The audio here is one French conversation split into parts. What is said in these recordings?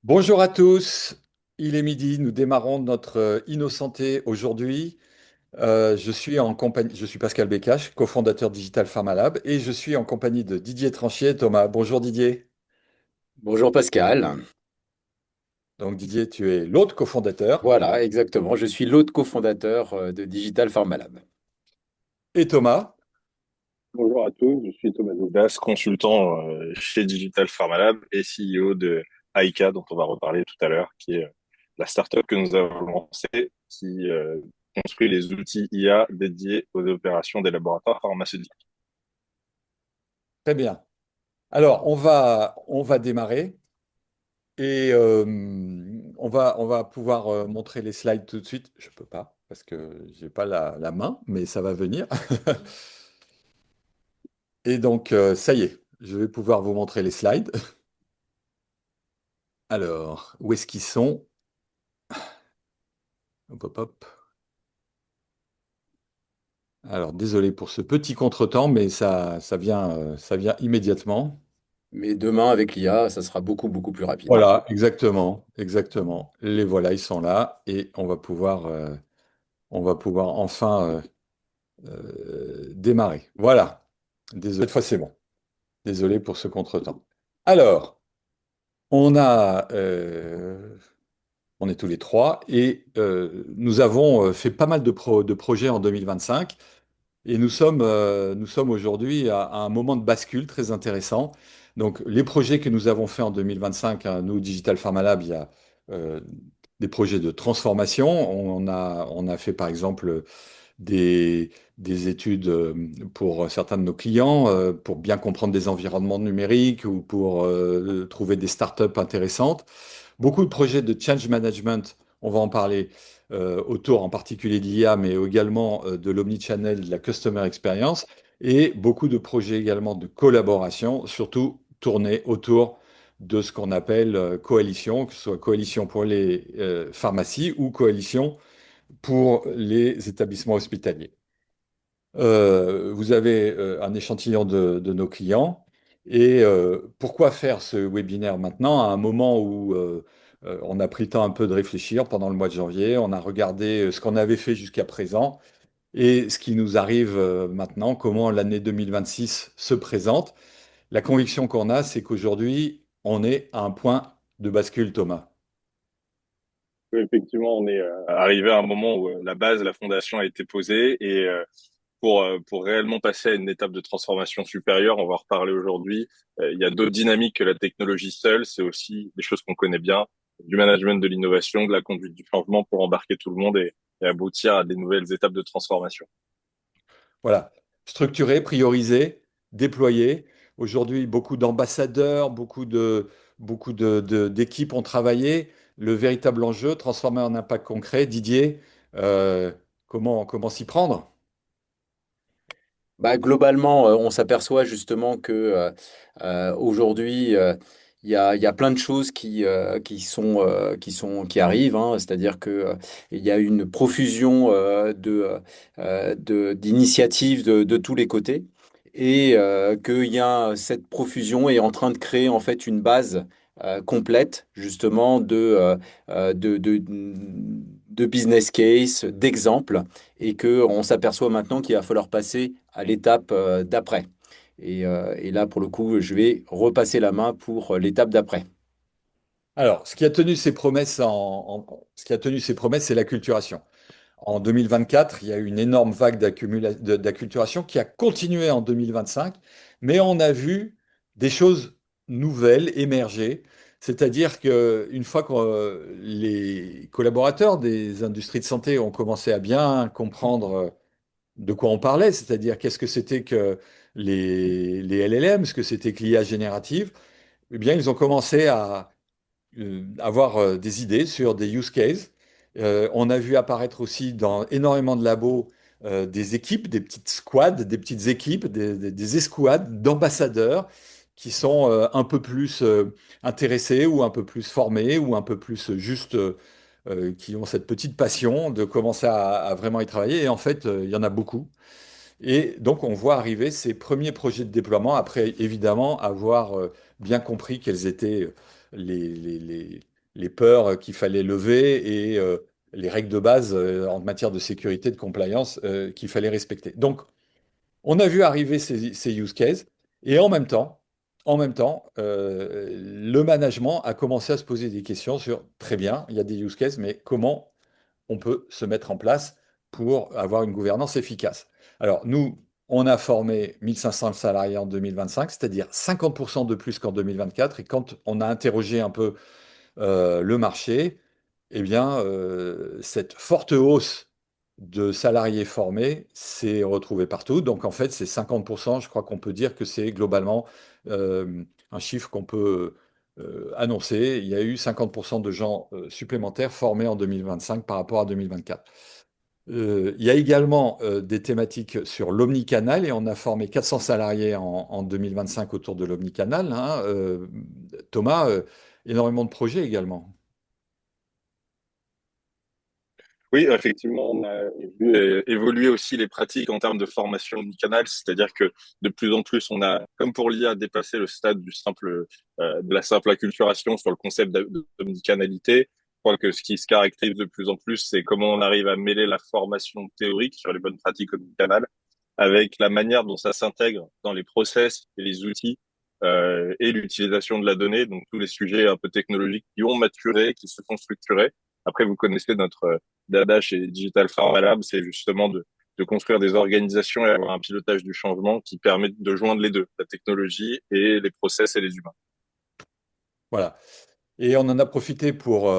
Bonjour à tous, il est midi, nous démarrons notre Innocenté aujourd'hui. Je suis Pascal Bécache, cofondateur Digital Pharma Lab, et je suis en compagnie de Didier Tranchier. Thomas, bonjour Didier. Bonjour Pascal. Donc Didier, tu es l'autre cofondateur, Voilà, exactement. Je suis l'autre cofondateur de Digital Pharma Lab. et Thomas. Bonjour à tous, je suis Thomas Douglas, consultant chez Digital Pharma Lab et CEO de Aika, dont on va reparler tout à l'heure, qui est la startup que nous avons lancée, qui construit les outils IA dédiés aux opérations des laboratoires pharmaceutiques. Très bien. Alors, on va démarrer et on va pouvoir montrer les slides tout de suite. Je peux pas parce que j'ai pas la main, mais ça va venir. Et donc, ça y est, je vais pouvoir vous montrer les slides. Alors, où est-ce qu'ils sont? Hop, hop, hop. Alors, désolé pour ce petit contretemps, mais ça vient immédiatement. Mais demain, avec l'IA, ça sera beaucoup, beaucoup plus rapide. Voilà, exactement, exactement. Les voilà, ils sont là et on va pouvoir enfin démarrer. Voilà. Désolé, cette fois c'est bon. Désolé pour ce contretemps. Alors, on a, on est tous les trois et nous avons fait pas mal de projets en 2025. Et nous sommes aujourd'hui à un moment de bascule très intéressant. Donc, les projets que nous avons faits en 2025, hein, nous, Digital Pharma Lab, il y a euh, des projets de transformation. On a fait, par exemple, des, des études pour certains de nos clients, pour bien comprendre des environnements numériques ou pour trouver des startups intéressantes. Beaucoup de projets de change management, on va en parler, autour en particulier de l'IA, mais également de l'omnichannel, de la customer experience, et beaucoup de projets également de collaboration, surtout tournés autour de ce qu'on appelle coalition, que ce soit coalition pour les pharmacies ou coalition pour les établissements hospitaliers. Vous avez un échantillon de nos clients. Et pourquoi faire ce webinaire maintenant, à un moment où on a pris le temps un peu de réfléchir pendant le mois de janvier, on a regardé ce qu'on avait fait jusqu'à présent et ce qui nous arrive maintenant, comment l'année 2026 se présente. La conviction qu'on a, c'est qu'aujourd'hui, on est à un point de bascule, Thomas. Effectivement, on est arrivé à un moment où la base, la fondation a été posée et pour réellement passer à une étape de transformation supérieure, on va en reparler aujourd'hui. Il y a d'autres dynamiques que la technologie seule, c'est aussi des choses qu'on connaît bien, du management de l'innovation, de la conduite du changement pour embarquer tout le monde et aboutir à des nouvelles étapes de transformation. Voilà, structuré, priorisé, déployé. Aujourd'hui, beaucoup d'ambassadeurs, d'équipes ont travaillé. Le véritable enjeu, transformer en impact concret. Didier, euh, comment s'y prendre? Bah, globalement, on s'aperçoit justement que aujourd'hui, il y a plein de choses qui arrivent, hein. C'est-à-dire que il y a une profusion d'initiatives de tous les côtés, et qu'il y a cette profusion est en train de créer en fait une base complète justement de business case, d'exemples, et que on s'aperçoit maintenant qu'il va falloir passer à l'étape d'après. Et là, pour le coup, je vais repasser la main pour l'étape d'après. Alors, ce qui a tenu ses promesses ce qui a tenu ses promesses, c'est l'acculturation. En 2024, il y a eu une énorme vague d'acculturation qui a continué en 2025, mais on a vu des choses nouvelles émerger. C'est-à-dire qu'une fois que les collaborateurs des industries de santé ont commencé à bien comprendre de quoi on parlait, c'est-à-dire qu'est-ce que c'était que les LLM, ce que c'était que l'IA générative, eh bien, ils ont commencé à avoir des idées sur des use cases. On a vu apparaître aussi dans énormément de labos des équipes, des petites squads, des petites équipes, des escouades d'ambassadeurs qui sont un peu plus intéressés ou un peu plus formés ou un peu plus juste qui ont cette petite passion de commencer à vraiment y travailler. Et en fait, il y en a beaucoup. Et donc, on voit arriver ces premiers projets de déploiement après, évidemment, avoir bien compris quels étaient les peurs qu'il fallait lever et les règles de base en matière de sécurité, de compliance qu'il fallait respecter. Donc, on a vu arriver ces use cases et le management a commencé à se poser des questions sur, très bien, il y a des use cases, mais comment on peut se mettre en place pour avoir une gouvernance efficace. Alors, nous, on a formé 1500 salariés en 2025, c'est-à-dire 50% de plus qu'en 2024. Et quand on a interrogé un peu le marché, eh bien, cette forte hausse de salariés formés s'est retrouvée partout. Donc, en fait, c'est 50%. Je crois qu'on peut dire que c'est globalement un chiffre qu'on peut annoncer. Il y a eu 50% de gens supplémentaires formés en 2025 par rapport à 2024. Il y a également des thématiques sur l'omnicanal et on a formé 400 salariés en 2025 autour de l'omnicanal, hein. Thomas, énormément de projets également. Oui, effectivement, on a vu évoluer aussi les pratiques en termes de formation omnicanal, c'est-à-dire que de plus en plus, on a, comme pour l'IA, dépassé le stade de la simple acculturation sur le concept d'omnicanalité. Je crois que ce qui se caractérise de plus en plus, c'est comment on arrive à mêler la formation théorique sur les bonnes pratiques omnicanales avec la manière dont ça s'intègre dans les process et les outils et l'utilisation de la donnée, donc tous les sujets un peu technologiques qui ont maturé, qui se sont structurés. Après, vous connaissez notre dada chez Digital Pharma Lab, c'est justement de construire des organisations et avoir un pilotage du changement qui permet de joindre les deux, la technologie et les process et les humains. Voilà. Et on en a profité pour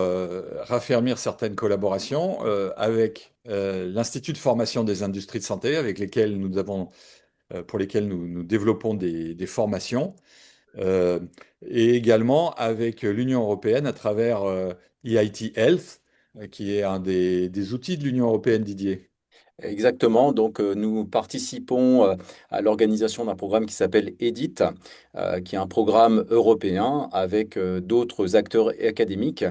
raffermir certaines collaborations avec l'Institut de formation des industries de santé, avec lesquels pour lesquels nous développons des formations, euh, et également avec l'Union européenne à travers EIT Health, qui est un des outils de l'Union européenne, Didier. Exactement. Donc, nous participons à l'organisation d'un programme qui s'appelle EDIT, qui est un programme européen avec d'autres acteurs académiques.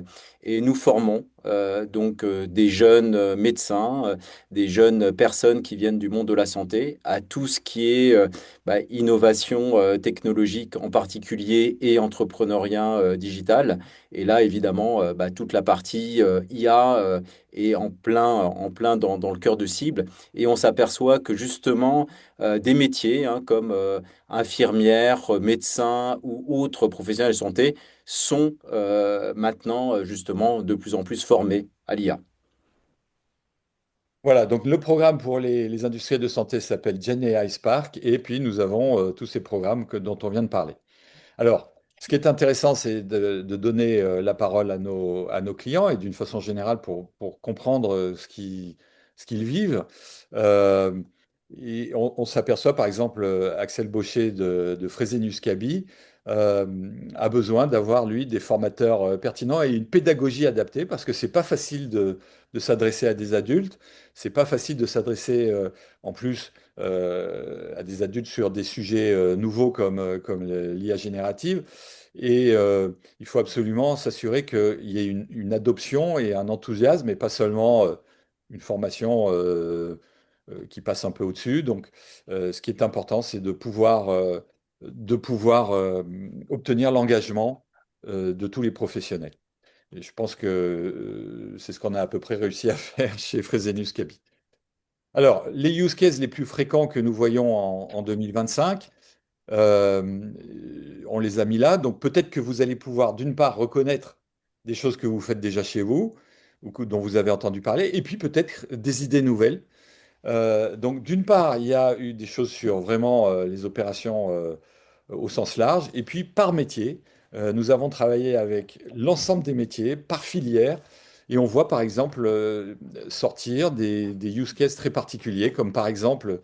Et nous formons des jeunes médecins, des jeunes personnes qui viennent du monde de la santé à tout ce qui est innovation technologique en particulier et entrepreneuriat digital. Et là, évidemment, toute la partie IA est en plein dans le cœur de cible. Et on s'aperçoit que justement, des métiers hein, comme infirmières, médecins ou autres professionnels de santé sont maintenant justement de plus en plus formés à l'IA. Voilà, donc le programme pour les industriels de santé s'appelle Gen AI Spark, et puis nous avons tous ces programmes dont on vient de parler. Alors, ce qui est intéressant, c'est de donner la parole à nos clients et d'une façon générale pour comprendre ce qu'ils vivent. Euh, et on s'aperçoit, par exemple, Axel Baucher de Fresenius Kabi a besoin d'avoir, lui, des formateurs pertinents et une pédagogie adaptée parce que c'est pas facile de s'adresser à des adultes. C'est pas facile de s'adresser, en plus, à des adultes sur des sujets nouveaux comme l'IA générative. Et il faut absolument s'assurer qu'il y ait une adoption et un enthousiasme, et pas seulement une formation qui passe un peu au-dessus. Donc, ce qui est important, c'est de pouvoir obtenir l'engagement de tous les professionnels. Et je pense que c'est ce qu'on a à peu près réussi à faire chez Fresenius Kabi. Alors, les use cases les plus fréquents que nous voyons en 2025, euh, on les a mis là. Donc, peut-être que vous allez pouvoir, d'une part, reconnaître des choses que vous faites déjà chez vous ou dont vous avez entendu parler, et puis peut-être des idées nouvelles. Donc, d'une part, il y a eu des choses sur vraiment les opérations au sens large, et puis par métier. Nous avons travaillé avec l'ensemble des métiers, par filière, et on voit par exemple sortir des use cases très particuliers, comme par exemple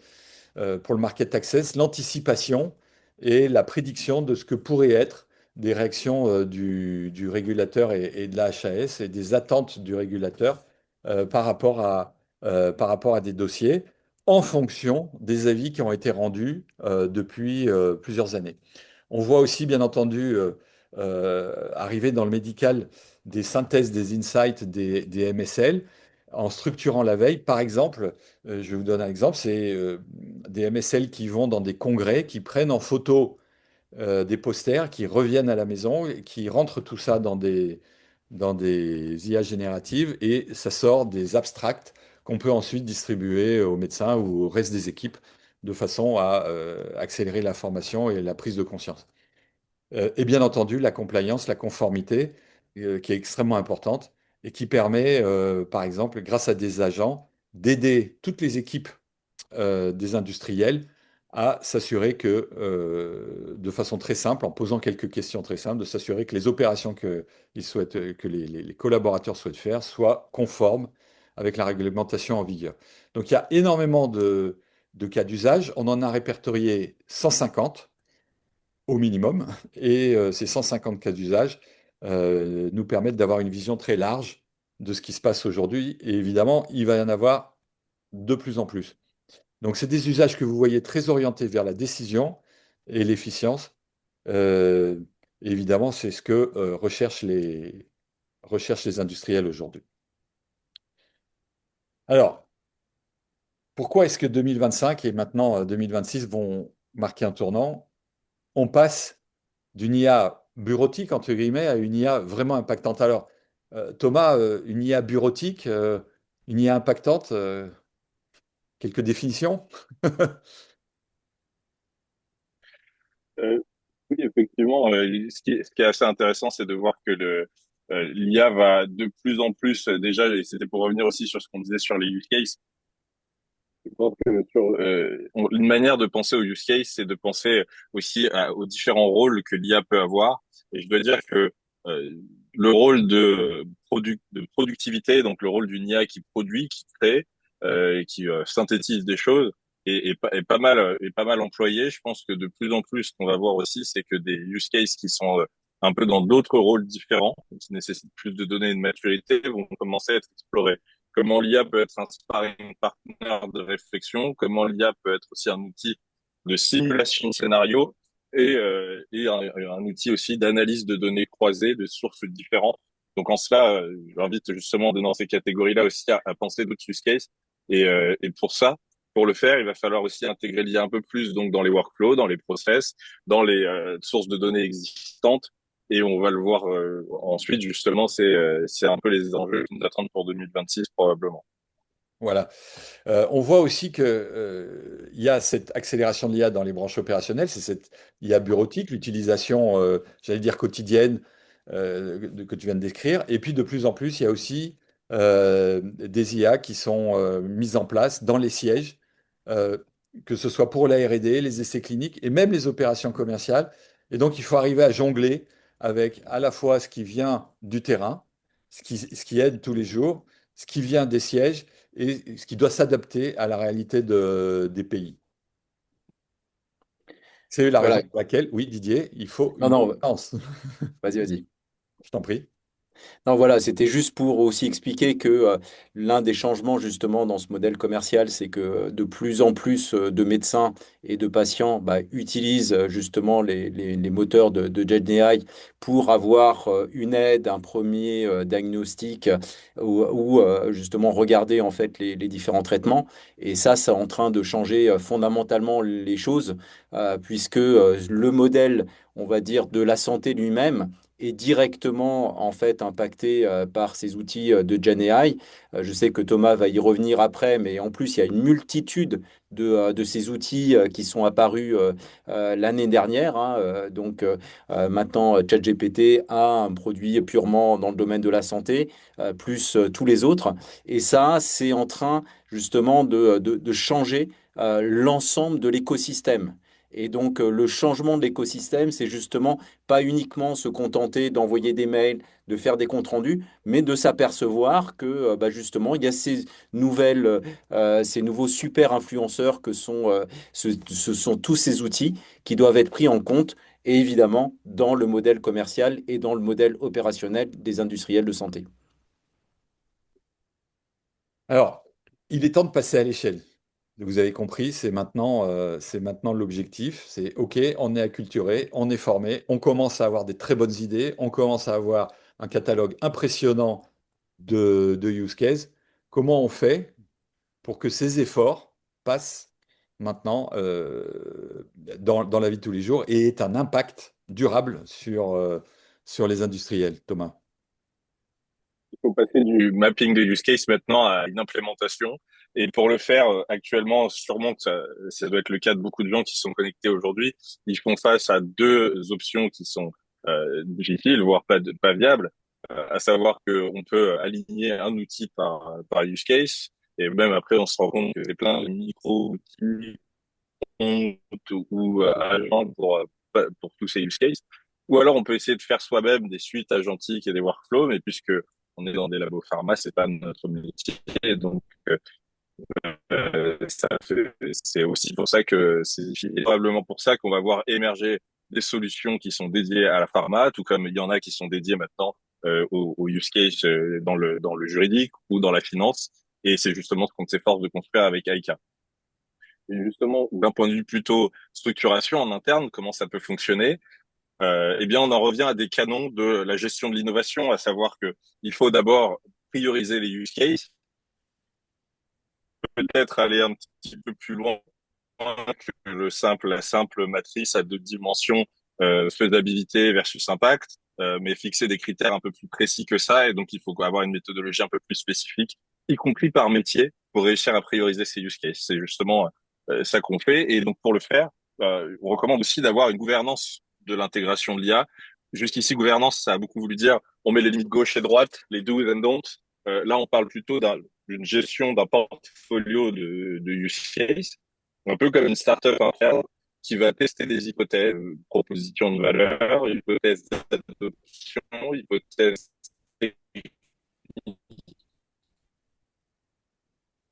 pour le market access, l'anticipation et la prédiction de ce que pourraient être des réactions du régulateur et de la HAS et des attentes du régulateur par rapport à des dossiers en fonction des avis qui ont été rendus depuis plusieurs années. On voit aussi, bien entendu, arriver dans le médical des synthèses, des insights, des MSL en structurant la veille. Par exemple, je vais vous donner un exemple, c'est des MSL qui vont dans des congrès, qui prennent en photo des posters, qui reviennent à la maison, et qui rentrent tout ça dans des IA génératives et ça sort des abstracts qu'on peut ensuite distribuer aux médecins ou au reste des équipes de façon à accélérer la formation et la prise de conscience. Et bien entendu, la compliance, la conformité, qui est extrêmement importante et qui permet, par exemple, grâce à des agents, d'aider toutes les équipes des industriels à s'assurer que, de façon très simple, en posant quelques questions très simples, de s'assurer que les opérations que les collaborateurs souhaitent faire soient conformes avec la réglementation en vigueur. Donc il y a énormément de cas d'usage. On en a répertorié 150 au minimum. Et ces 150 cas d'usage nous permettent d'avoir une vision très large de ce qui se passe aujourd'hui. Et évidemment, il va y en avoir de plus en plus. Donc, c'est des usages que vous voyez très orientés vers la décision et l'efficience. Euh, Évidemment, c'est ce que recherchent les industriels aujourd'hui. Alors, pourquoi est-ce que 2025 et maintenant 2026 vont marquer un tournant? On passe d'une IA bureautique, entre guillemets, à une IA vraiment impactante. Alors, Thomas, une IA bureautique, une IA impactante, quelques définitions? Euh, oui, effectivement, ce qui est assez intéressant, c'est de voir que l'IA va de plus en plus, déjà, et c'était pour revenir aussi sur ce qu'on disait sur les use cases. Je pense que une manière de penser au use case, c'est de penser aussi aux différents rôles que l'IA peut avoir. Et je dois dire que euh, le rôle de productivité, donc le rôle d'une IA qui produit, qui crée, et qui synthétise des choses, est pas mal employé. Je pense que de plus en plus, ce qu'on va voir aussi, c'est que des use cases qui sont un peu dans d'autres rôles différents, qui nécessitent plus de données et de maturité, vont commencer à être explorés. Comment l'IA peut être un sparring partner de réflexion, comment l'IA peut être aussi un outil de simulation de scénario et un outil aussi d'analyse de données croisées, de sources différentes. Donc en cela, j'invite justement dans ces catégories-là aussi à penser d'autres use cases. Et pour ça, pour le faire, il va falloir aussi intégrer l'IA un peu plus donc dans les workflows, dans les process, dans les sources de données existantes. Et on va le voir ensuite, justement, c'est un peu les enjeux qui nous attendent pour 2026 probablement. Voilà. On voit aussi que, il y a cette accélération de l'IA dans les branches opérationnelles, c'est cette IA bureautique, l'utilisation, j'allais dire quotidienne, que tu viens de décrire. Et puis de plus en plus, il y a aussi des IA qui sont mises en place dans les sièges, euh, que ce soit pour la R&D, les essais cliniques et même les opérations commerciales. Et donc, il faut arriver à jongler avec à la fois ce qui vient du terrain, ce qui aide tous les jours, ce qui vient des sièges et ce qui doit s'adapter à la réalité des pays. C'est la raison Voilà. pour laquelle, oui, Didier, il faut Non, une non, gouvernance. vas-y, vas-y. Je t'en prie. Non, voilà, c'était juste pour aussi expliquer que l'un des changements justement dans ce modèle commercial, c'est que de plus en plus de médecins et de patients bah, utilisent justement les moteurs de GenAI pour avoir une aide, un premier diagnostic ou justement regarder en fait les différents traitements. Et ça, c'est en train de changer fondamentalement les choses puisque le modèle, on va dire, de la santé lui-même est directement en fait impacté par ces outils de GenAI. Je sais que Thomas va y revenir après, mais en plus, il y a une multitude de ces outils qui sont apparus l'année dernière. Hein. Maintenant, ChatGPT a un produit purement dans le domaine de la santé, plus tous les autres. Et ça, c'est en train justement de changer l'ensemble de l'écosystème. Et donc, le changement de l'écosystème, c'est justement pas uniquement se contenter d'envoyer des mails, de faire des comptes rendus, mais de s'apercevoir que bah, justement, il y a ces nouveaux super influenceurs que ce sont tous ces outils qui doivent être pris en compte, et évidemment, dans le modèle commercial et dans le modèle opérationnel des industriels de santé. Alors, il est temps de passer à l'échelle. Vous avez compris, c'est maintenant l'objectif. C'est OK, on est acculturé, on est formé, on commence à avoir des très bonnes idées, on commence à avoir un catalogue impressionnant de use cases. Comment on fait pour que ces efforts passent maintenant dans la vie de tous les jours et aient un impact durable sur les industriels, Thomas? faut passer du mapping de use case maintenant à une implémentation. Et pour le faire, actuellement, sûrement que ça doit être le cas de beaucoup de gens qui sont connectés aujourd'hui. Ils font face à deux options qui sont difficiles, voire pas viables, à savoir qu'on peut aligner un outil par use case. Et même après, on se rend compte qu'il y a plein de micro-outils ou agents pour tous ces use cases. Ou alors, on peut essayer de faire soi-même des suites agentiques et des workflows, mais puisque on est dans des labos pharma, c'est pas notre métier. Donc, c'est aussi pour ça que c'est probablement pour ça qu'on va voir émerger des solutions qui sont dédiées à la pharma, tout comme il y en a qui sont dédiées maintenant au use case dans le juridique ou dans la finance. Et c'est justement ce qu'on s'efforce de construire avec Aika. Et justement, d'un point de vue plutôt structuration en interne, comment ça peut fonctionner? Eh bien, on en revient à des canons de la gestion de l'innovation, à savoir que il faut d'abord prioriser les use cases, peut-être aller un petit peu plus loin que la simple matrice à deux dimensions, faisabilité versus impact, mais fixer des critères un peu plus précis que ça. Et donc, il faut avoir une méthodologie un peu plus spécifique, y compris par métier, pour réussir à prioriser ces use cases. C'est justement ça qu'on fait. Et donc, pour le faire, on recommande aussi d'avoir une gouvernance de l'intégration de l'IA. Jusqu'ici, gouvernance, ça a beaucoup voulu dire on met les limites gauche et droite, les do's and don'ts. Là, on parle plutôt d'une gestion d'un portfolio de use cases, un peu comme une startup interne qui va tester des hypothèses, propositions de valeur, hypothèses d'adoption, hypothèses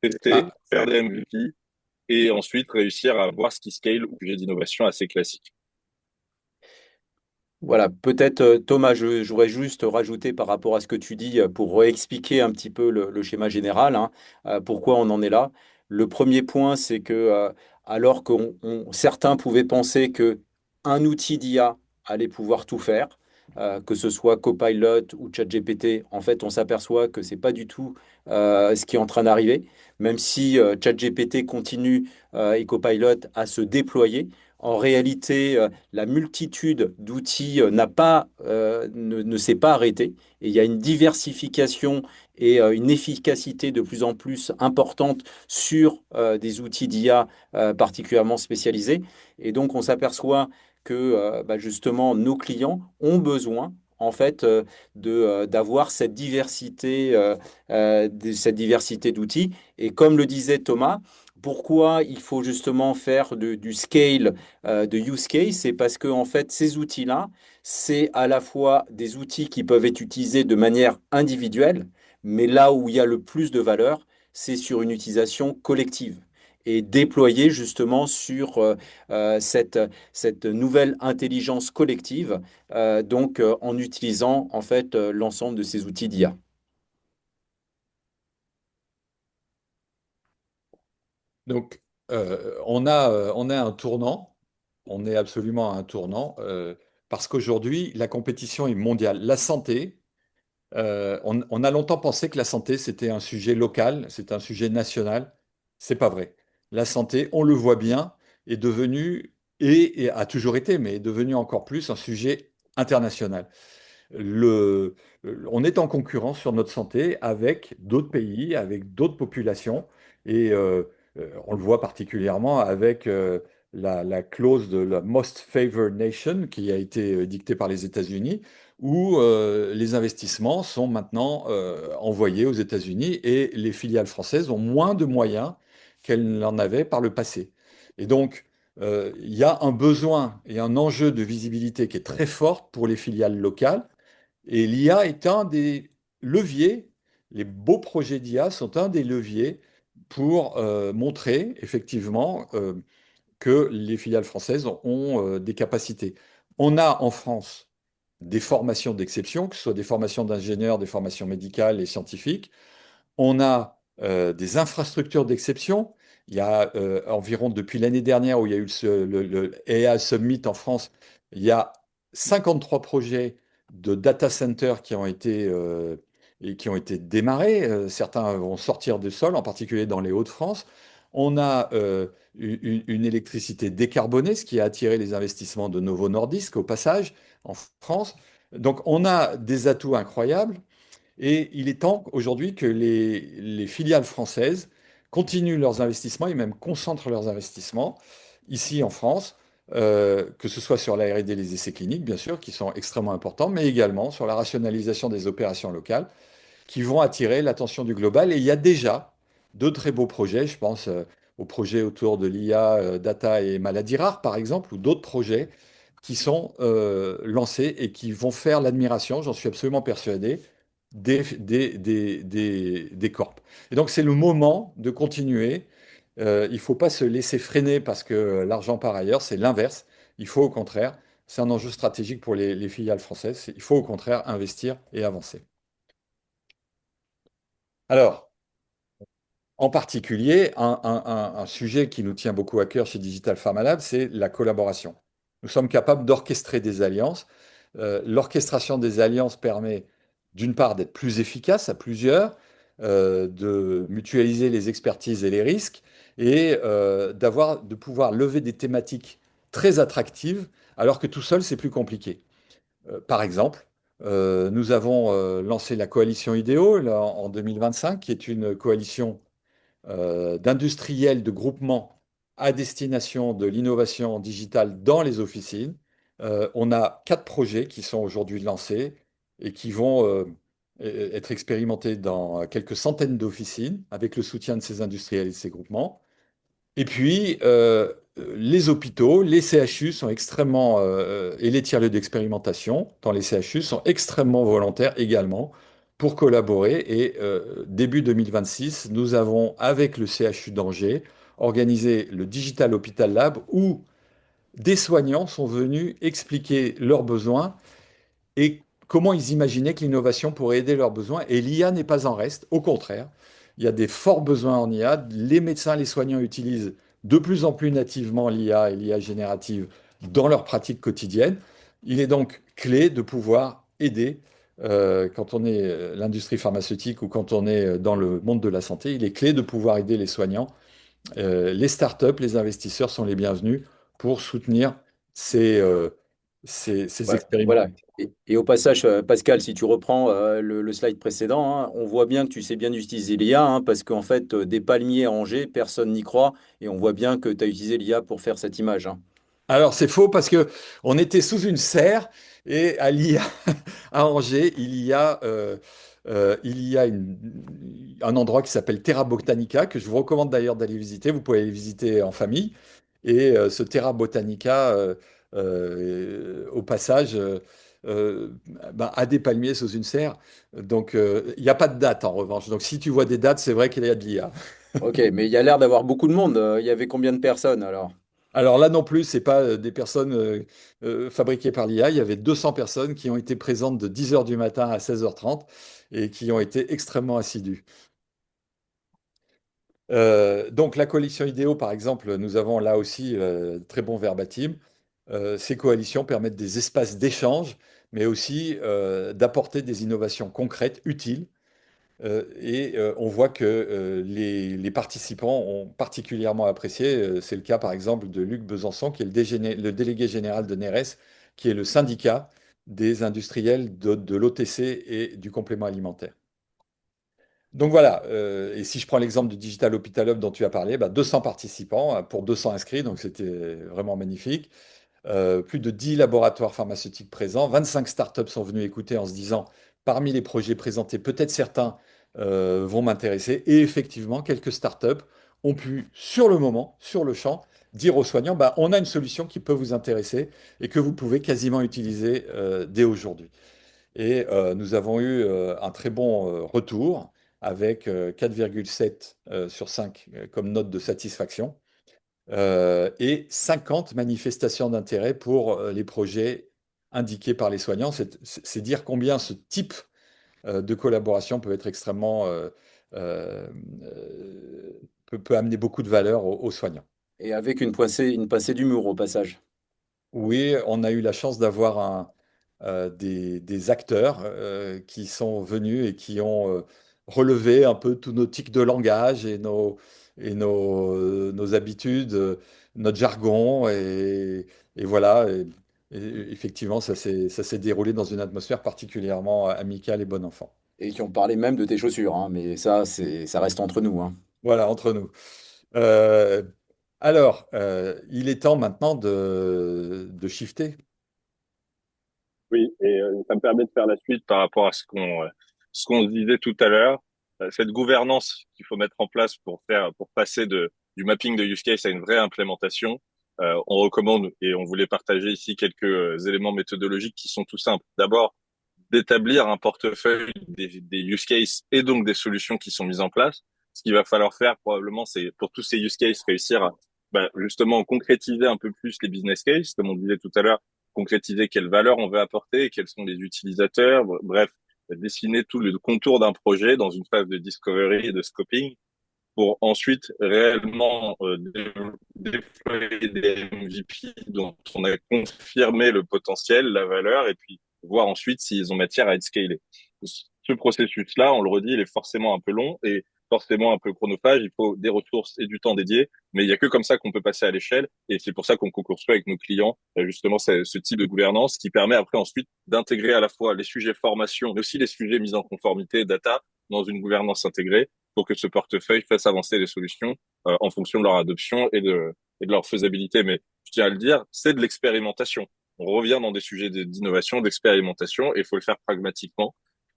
tester, Ah, faire des MVP et ensuite réussir à voir ce qui scale ou sujet d'innovation assez classique. Voilà, peut-être Thomas, j'aurais juste rajouté par rapport à ce que tu dis pour réexpliquer un petit peu le schéma général, hein, pourquoi on en est là. Le premier point, c'est que alors que certains pouvaient penser que un outil d'IA allait pouvoir tout faire, que ce soit Copilot ou ChatGPT, en fait, on s'aperçoit que c'est pas du tout ce qui est en train d'arriver, même si ChatGPT continue et Copilot à se déployer. En réalité, la multitude d'outils ne s'est pas arrêtée et il y a une diversification et une efficacité de plus en plus importante sur des outils d'IA particulièrement spécialisés. Et donc, on s'aperçoit que bah, justement, nos clients ont besoin en fait d'avoir cette diversité d'outils. Et comme le disait Thomas, pourquoi il faut justement faire du scale de use case, c'est parce que en fait, ces outils-là, c'est à la fois des outils qui peuvent être utilisés de manière individuelle, mais là où il y a le plus de valeur, c'est sur une utilisation collective et déployée justement sur cette nouvelle intelligence collective, en utilisant en fait l'ensemble de ces outils d'IA. donc, on a un tournant, on est absolument à un tournant, parce qu'aujourd'hui, la compétition est mondiale. La santé, on a longtemps pensé que la santé, c'était un sujet local, c'est un sujet national. C'est pas vrai. La santé, on le voit bien, est devenu, et a toujours été, mais est devenu encore plus un sujet international. Le, on est en concurrence sur notre santé avec d'autres pays, avec d'autres populations, et on le voit particulièrement avec la clause de la Most Favored Nation qui a été dictée par les États-Unis, où les investissements sont maintenant envoyés aux États-Unis et les filiales françaises ont moins de moyens qu'elles n'en avaient par le passé. Et donc, il y a un besoin et un enjeu de visibilité qui est très fort pour les filiales locales et l'IA est un des leviers, les beaux projets d'IA sont un des leviers pour montrer effectivement que les filiales françaises ont des capacités. On a en France des formations d'exception, que ce soit des formations d'ingénieurs, des formations médicales et scientifiques. On a des infrastructures d'exception. Il y a environ, depuis l'année dernière où il y a eu le AI Summit en France, il y a 53 projets de data centers qui ont été démarrés. Certains vont sortir du sol, en particulier dans les Hauts-de-France. On a une électricité décarbonée, ce qui a attiré les investissements de Novo Nordisk au passage en France. Donc on a des atouts incroyables. Et il est temps aujourd'hui que les filiales françaises continuent leurs investissements et même concentrent leurs investissements ici en France, que ce soit sur la R&D et les essais cliniques, bien sûr, qui sont extrêmement importants, mais également sur la rationalisation des opérations locales qui vont attirer l'attention du global. Et il y a déjà de très beaux projets, je pense aux projets autour de l'IA, data et maladies rares, par exemple, ou d'autres projets qui sont lancés et qui vont faire l'admiration, j'en suis absolument persuadé, des corps. Et donc c'est le moment de continuer. Il ne faut pas se laisser freiner parce que l'argent part ailleurs, c'est l'inverse. Il faut au contraire, c'est un enjeu stratégique pour les filiales françaises, il faut au contraire investir et avancer. Alors, en particulier, un sujet qui nous tient beaucoup à cœur chez Digital Pharma Lab, c'est la collaboration. Nous sommes capables d'orchestrer des alliances. L'orchestration des alliances permet, d'une part, d'être plus efficace à plusieurs, de mutualiser les expertises et les risques, et de pouvoir lever des thématiques très attractives, alors que tout seul, c'est plus compliqué. Par exemple, nous avons lancé la coalition IDEO là, en 2025, qui est une coalition d'industriels, de groupements à destination de l'innovation digitale dans les officines. On a 4 projets qui sont aujourd'hui lancés et qui vont être expérimentés dans quelques centaines d'officines avec le soutien de ces industriels et de ces groupements. Et puis, les hôpitaux, les CHU sont extrêmement, et les tiers-lieux d'expérimentation dans les CHU sont extrêmement volontaires également pour collaborer. Et début 2026, nous avons, avec le CHU d'Angers, organisé le Digital Hospital Lab où des soignants sont venus expliquer leurs besoins et comment ils imaginaient que l'innovation pourrait aider leurs besoins. Et l'IA n'est pas en reste, au contraire, il y a des forts besoins en IA. Les médecins, les soignants utilisent de plus en plus nativement l'IA et l'IA générative dans leur pratique quotidienne. Il est donc clé de pouvoir aider, quand on est l'industrie pharmaceutique ou quand on est dans le monde de la santé, il est clé de pouvoir aider les soignants. Les startups, les investisseurs sont les bienvenus pour soutenir ces, ces Voilà. Voilà. expérimentations. Et au passage, Pascal, si tu reprends le slide précédent, hein, on voit bien que tu sais bien utiliser l'IA, hein, parce qu'en fait, des palmiers à Angers, personne n'y croit, et on voit bien que tu as utilisé l'IA pour faire cette image, hein. Alors c'est faux parce que on était sous une serre et à l'IA à Angers, il y a un endroit qui s'appelle Terra Botanica que je vous recommande d'ailleurs d'aller visiter. Vous pouvez aller visiter en famille. Et ce Terra Botanica, au passage, euh, a des palmiers sous une serre. Donc il n'y a pas de date en revanche. Donc si tu vois des dates, c'est vrai qu'il y a de l'IA. Ok, mais il y a l'air d'avoir beaucoup de monde. Il y avait combien de personnes alors? Alors là non plus, c'est pas des personnes fabriquées par l'IA. Il y avait 200 personnes qui ont été présentes de 10 heures du matin à 16h30 et qui ont été extrêmement assidues. Donc la coalition IDEO, par exemple, nous avons là aussi très bon verbatim. Ces coalitions permettent des espaces d'échange, mais aussi d'apporter des innovations concrètes, utiles. On voit que les participants ont particulièrement apprécié. C'est le cas, par exemple, de Luc Besançon, qui est le délégué général de NERES, qui est le syndicat des industriels de l'OTC et du complément alimentaire. Donc voilà, et si je prends l'exemple du Digital Hospital Hub dont tu as parlé, 200 participants pour 200 inscrits, donc c'était vraiment magnifique. Plus de 10 laboratoires pharmaceutiques présents, 25 startups sont venus écouter en se disant, parmi les projets présentés, peut-être certains vont m'intéresser. Et effectivement, quelques startups ont pu, sur le moment, sur le champ, dire aux soignants, on a une solution qui peut vous intéresser et que vous pouvez quasiment utiliser dès aujourd'hui. Et nous avons eu un très bon retour avec 4,7 sur 5 comme note de satisfaction et 50 manifestations d'intérêt pour les projets indiqués par les soignants. C'est dire combien ce type de collaboration peut être extrêmement, euh, peut amener beaucoup de valeur aux soignants. Et avec une pincée d'humour au passage. Oui, on a eu la chance d'avoir des acteurs qui sont venus et qui ont relevé un peu tous nos tics de langage et nos habitudes, notre jargon. Et voilà. Et effectivement, ça s'est déroulé dans une atmosphère particulièrement amicale et bon enfant. Et qui ont parlé même de tes chaussures, hein, mais ça reste entre nous, hein. Voilà, entre nous. Euh, alors, il est temps maintenant de shifter. Oui, et ça me permet de faire la suite par rapport à ce qu'on se disait tout à l'heure. Cette gouvernance qu'il faut mettre en place pour passer du mapping de use case à une vraie implémentation. On recommande et on voulait partager ici quelques éléments méthodologiques qui sont tout simples. D'abord, d'établir un portefeuille des use cases et donc des solutions qui sont mises en place. Ce qu'il va falloir faire probablement, c'est pour tous ces use cases réussir à justement concrétiser un peu plus les business cases, comme on disait tout à l'heure, concrétiser quelle valeur on veut apporter, quels sont les utilisateurs, bref, dessiner tout le contour d'un projet dans une phase de discovery et de scoping pour ensuite réellement déployer des MVP dont on a confirmé le potentiel, la valeur, et puis voir ensuite s'ils ont matière à être scalés. Ce processus-là, on le redit, il est forcément un peu long et forcément un peu chronophage. Il faut des ressources et du temps dédié, mais il y a que comme ça qu'on peut passer à l'échelle. Et c'est pour ça qu'on co-construit avec nos clients justement ce type de gouvernance qui permet après ensuite d'intégrer à la fois les sujets formation, mais aussi les sujets mise en conformité, data, dans une gouvernance intégrée pour que ce portefeuille fasse avancer les solutions en fonction de leur adoption et de leur faisabilité. Mais je tiens à le dire, c'est de l'expérimentation. On revient dans des sujets d'innovation, d'expérimentation, et il faut le faire pragmatiquement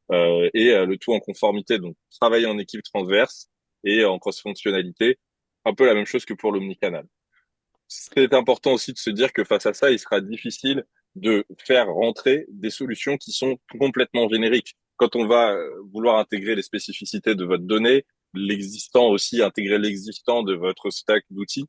le tout en conformité. Donc, travailler en équipe transverse et en cross-fonctionnalité, un peu la même chose que pour l'omnicanal. C'est important aussi de se dire que face à ça, il sera difficile de faire rentrer des solutions qui sont complètement génériques. Quand on va vouloir intégrer les spécificités de votre donnée, l'existant aussi, intégrer l'existant de votre stack d'outils,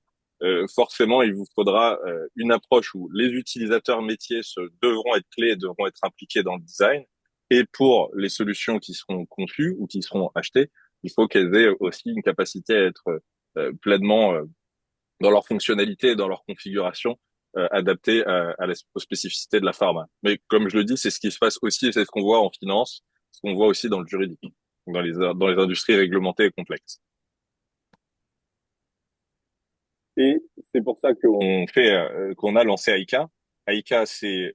forcément, il vous faudra une approche où les utilisateurs métiers devront être clés, devront être impliqués dans le design. Et pour les solutions qui seront conçues ou qui seront achetées, il faut qu'elles aient aussi une capacité à être pleinement dans leur fonctionnalité et dans leur configuration adaptée aux spécificités de la pharma. Mais comme je le dis, c'est ce qui se passe aussi et c'est ce qu'on voit en finance, ce qu'on voit aussi dans le juridique, dans les industries réglementées et complexes. Et c'est pour ça qu'on a lancé Aika. Aika, c'est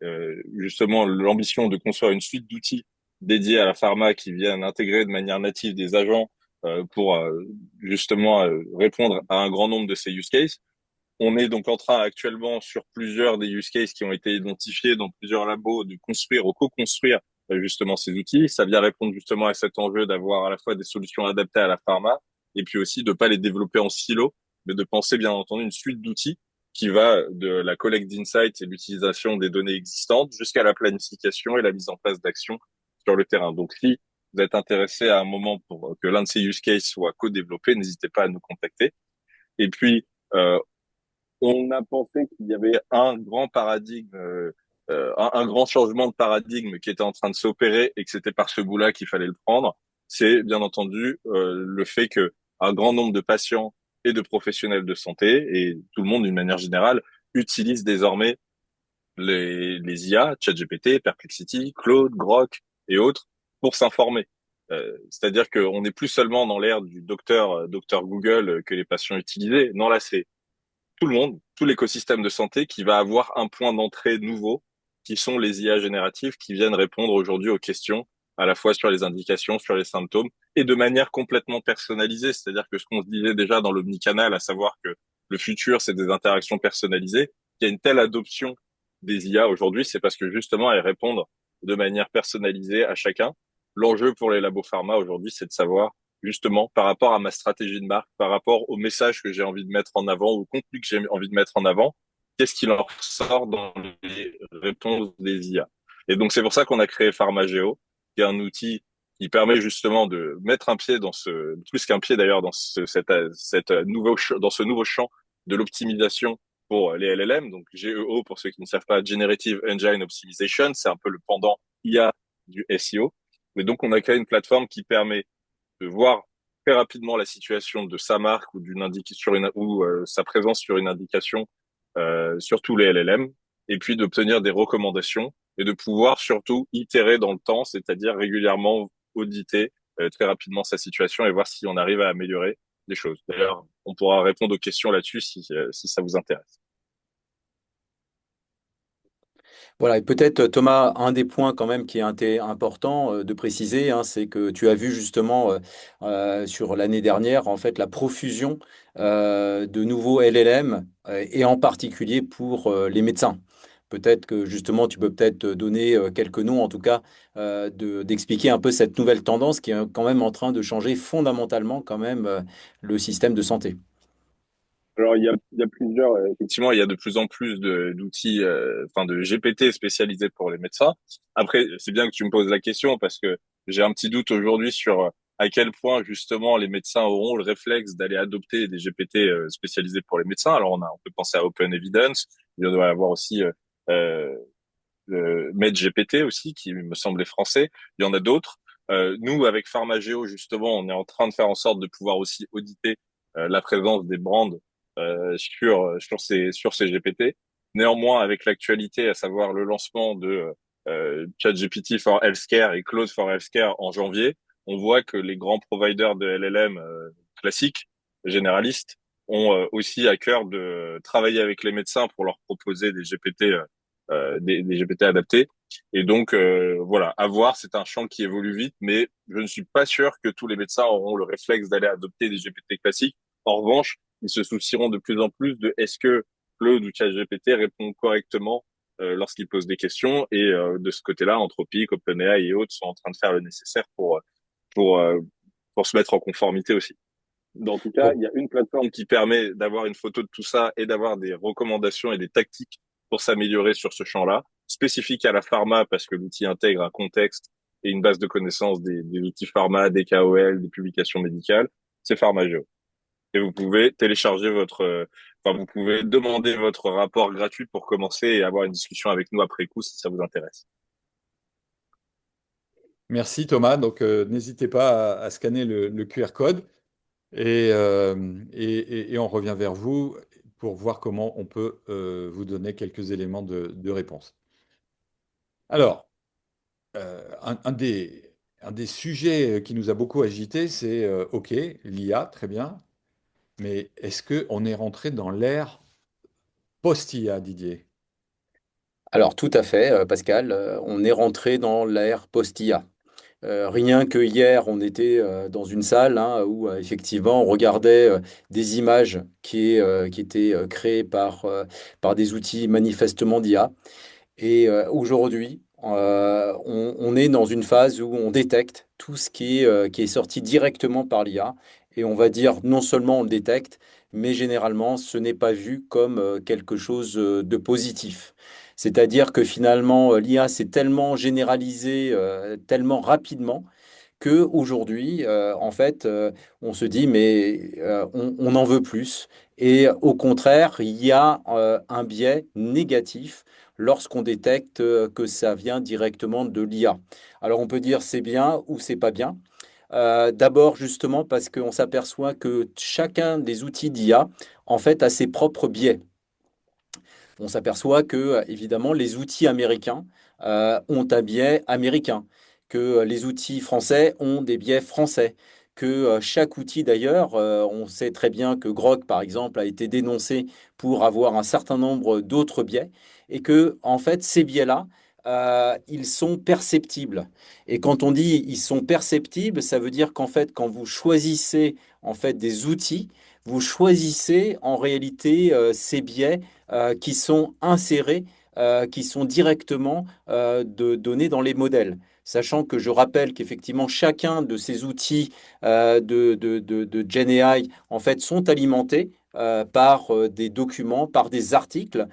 justement l'ambition de construire une suite d'outils dédiés à la pharma qui viennent intégrer de manière native des agents pour justement répondre à un grand nombre de ces use cases. On est donc en train actuellement sur plusieurs des use cases qui ont été identifiés dans plusieurs labos de construire ou co-construire justement ces outils. Ça vient répondre justement à cet enjeu d'avoir à la fois des solutions adaptées à la pharma et puis aussi de pas les développer en silo, mais de penser bien entendu une suite d'outils qui va de la collecte d'insights et l'utilisation des données existantes jusqu'à la planification et la mise en place d'actions sur le terrain. Donc si vous êtes intéressé à un moment pour que l'un de ces use cases soit co-développé, n'hésitez pas à nous contacter. Et puis, on a pensé qu'il y avait un grand paradigme, un grand changement de paradigme qui était en train de s'opérer et que c'était par ce bout-là qu'il fallait le prendre. C'est bien entendu le fait que un grand nombre de patients et de professionnels de santé et tout le monde d'une manière générale utilise désormais les IA, ChatGPT, Perplexity, Claude, Grok et autres pour s'informer. C'est-à-dire qu'on n'est plus seulement dans l'ère du docteur Google que les patients utilisaient. Non, là, c'est tout le monde, tout l'écosystème de santé qui va avoir un point d'entrée nouveau, qui sont les IA génératives qui viennent répondre aujourd'hui aux questions, à la fois sur les indications, sur les symptômes, et de manière complètement personnalisée. C'est-à-dire que ce qu'on se disait déjà dans l'omnicanal, à savoir que le futur, c'est des interactions personnalisées, qu'il y a une telle adoption des IA aujourd'hui, c'est parce que justement, elles répondent de manière personnalisée à chacun. L'enjeu pour les labos pharma aujourd'hui, c'est de savoir justement par rapport à ma stratégie de marque, par rapport au message que j'ai envie de mettre en avant, au contenu que j'ai envie de mettre en avant, qu'est-ce qui leur sort dans les réponses des IA. Et donc c'est pour ça qu'on a créé PharmaGeo, qui est un outil qui permet justement de mettre un pied dans plus qu'un pied d'ailleurs, dans dans ce nouveau champ de l'optimisation pour les LLM. Donc GEO, pour ceux qui ne savent pas, Generative Engine Optimization, c'est un peu le pendant IA du SEO. Mais donc on a créé une plateforme qui permet de voir très rapidement la situation de sa marque ou sa présence sur une indication sur tous les LLM, et puis d'obtenir des recommandations et de pouvoir surtout itérer dans le temps, c'est-à-dire régulièrement auditer très rapidement sa situation et voir si on arrive à améliorer les choses. D'ailleurs, on pourra répondre aux questions là-dessus si ça vous intéresse. Voilà, et peut-être Thomas, un des points quand même qui est important de préciser, hein, c'est que tu as vu justement sur l'année dernière, en fait, la profusion de nouveaux LLM et en particulier pour les médecins. Peut-être que justement, tu peux peut-être donner quelques noms, en tout cas, d'expliquer un peu cette nouvelle tendance qui est quand même en train de changer fondamentalement quand même le système de santé. Alors, il y a plusieurs, effectivement, il y a de plus en plus d'outils, enfin, de GPT spécialisés pour les médecins. Après, c'est bien que tu me poses la question parce que j'ai un petit doute aujourd'hui sur à quel point, justement, les médecins auront le réflexe d'aller adopter des GPT spécialisés pour les médecins. Alors, on peut penser à Open Evidence. Il doit y avoir aussi euh, MedGPT aussi, qui me semblait français. Il y en a d'autres. Nous, avec Pharmageo, justement, on est en train de faire en sorte de pouvoir aussi auditer la présence des brands sur ces GPT. Néanmoins, avec l'actualité, à savoir le lancement de ChatGPT for Healthcare et Claude for Healthcare en janvier, on voit que les grands providers de LLM classiques, généralistes, ont aussi à cœur de travailler avec les médecins pour leur proposer des GPT des GPT adaptés. Et donc, voilà, à voir, c'est un champ qui évolue vite, mais je ne suis pas sûr que tous les médecins auront le réflexe d'aller adopter des GPT classiques. En revanche, ils se soucieront de plus en plus de est-ce que Claude ou ChatGPT répond correctement lorsqu'il pose des questions. Et de ce côté-là, Anthropic, OpenAI et autres sont en train de faire le nécessaire pour, euh, pour se mettre en conformité aussi. Dans tout cas, Bon, il y a une plateforme qui permet d'avoir une photo de tout ça et d'avoir des recommandations et des tactiques pour s'améliorer sur ce champ-là, spécifique à la pharma parce que l'outil intègre un contexte et une base de connaissances des outils pharma, des KOL, des publications médicales. C'est Pharmageo. Et vous pouvez télécharger enfin, vous pouvez demander votre rapport gratuit pour commencer et avoir une discussion avec nous après coup si ça vous intéresse. Merci Thomas. Donc, n'hésitez pas à scanner le QR code et on revient vers vous pour voir comment on peut vous donner quelques éléments de réponse. Alors, un des sujets qui nous a beaucoup agité, c'est OK, l'IA, très bien, mais est-ce qu'on est rentré dans l'ère post-IA, Didier? alors tout à fait, Pascal, on est rentré dans l'ère post-IA. Rien que hier, on était dans une salle hein, où effectivement on regardait des images qui étaient créées par des outils manifestement d'IA. Et aujourd'hui, on est dans une phase où on détecte tout ce qui est sorti directement par l'IA. Et on va dire non seulement on le détecte, mais généralement ce n'est pas vu comme quelque chose de positif. C'est-à-dire que finalement l'IA s'est tellement généralisée, tellement rapidement que aujourd'hui, en fait, on se dit mais on en veut plus. Et au contraire, il y a un biais négatif lorsqu'on détecte que ça vient directement de l'IA. Alors on peut dire c'est bien ou c'est pas bien. D'abord justement parce qu'on s'aperçoit que chacun des outils d'IA en fait a ses propres biais. On s'aperçoit que, évidemment, les outils américains ont un biais américain, que les outils français ont des biais français, que chaque outil, d'ailleurs, on sait très bien que Grok, par exemple, a été dénoncé pour avoir un certain nombre d'autres biais, et que, en fait, ces biais-là, ils sont perceptibles. Et quand on dit ils sont perceptibles, ça veut dire qu'en fait, quand vous choisissez en fait des outils, vous choisissez en réalité ces biais qui sont insérés, qui sont directement donnés dans les modèles. Sachant que je rappelle qu'effectivement, chacun de ces outils de GenAI, en fait, sont alimentés par des documents, par des articles.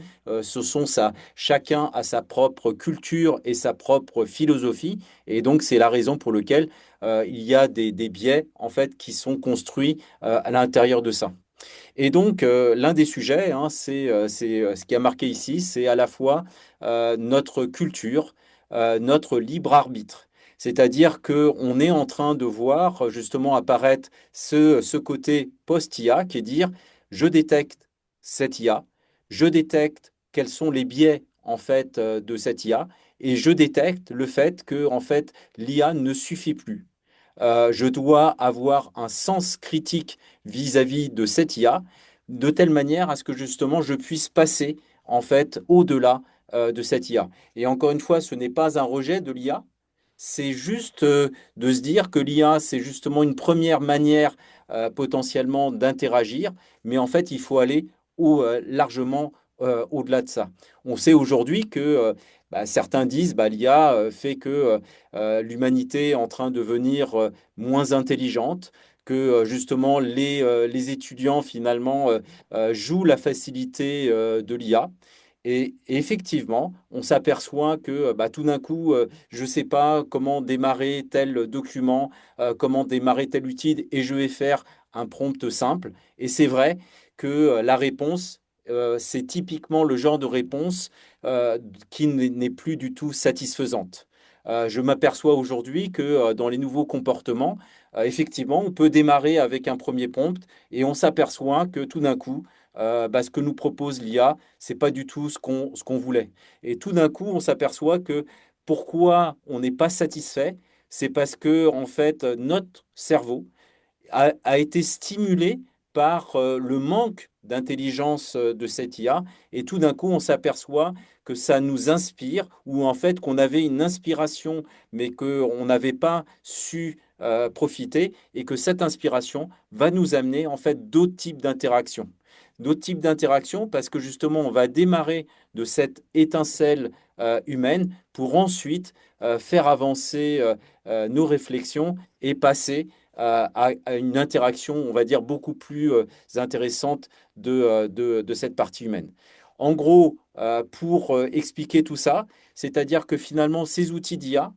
Chacun a sa propre culture et sa propre philosophie. Et donc, c'est la raison pour laquelle il y a des biais, en fait, qui sont construits à l'intérieur de ça. Et donc, l'un des sujets, hein, ce qui a marqué ici, c'est à la fois notre culture, notre libre arbitre. C'est-à-dire qu'on est en train de voir justement apparaître ce côté post-IA qui est dire, je détecte cette IA, je détecte quels sont les biais en fait de cette IA, et je détecte le fait que en fait l'IA ne suffit plus. Je dois avoir un sens critique vis-à-vis de cette IA, de telle manière à ce que justement je puisse passer en fait au-delà de cette IA. Et encore une fois, ce n'est pas un rejet de l'IA, c'est juste de se dire que l'IA, c'est justement une première manière potentiellement d'interagir, mais en fait, il faut aller largement au-delà de ça. On sait aujourd'hui que certains disent l'IA fait que l'humanité est en train de devenir moins intelligente, que justement les étudiants finalement jouent la facilité de l'IA. Et effectivement, on s'aperçoit que tout d'un coup, je ne sais pas comment démarrer tel document, comment démarrer tel outil, et je vais faire un prompt simple. Et c'est vrai que la réponse, c'est typiquement le genre de réponse qui n'est plus du tout satisfaisante. Je m'aperçois aujourd'hui que dans les nouveaux comportements, effectivement, on peut démarrer avec un premier prompt et on s'aperçoit que tout d'un coup, ce que nous propose l'IA, c'est pas du tout ce qu'on voulait. Et tout d'un coup, on s'aperçoit que pourquoi on n'est pas satisfait, c'est parce que en fait, notre cerveau a été stimulé par le manque d'intelligence de cette IA. Et tout d'un coup, on s'aperçoit que ça nous inspire, ou en fait qu'on avait une inspiration, mais qu'on n'avait pas su profiter, et que cette inspiration va nous amener en fait d'autres types d'interactions. D'autres types d'interactions parce que justement, on va démarrer de cette étincelle humaine pour ensuite faire avancer nos réflexions et passer à une interaction, on va dire, beaucoup plus intéressante de cette partie humaine. En gros, pour expliquer tout ça, c'est-à-dire que finalement, ces outils d'IA,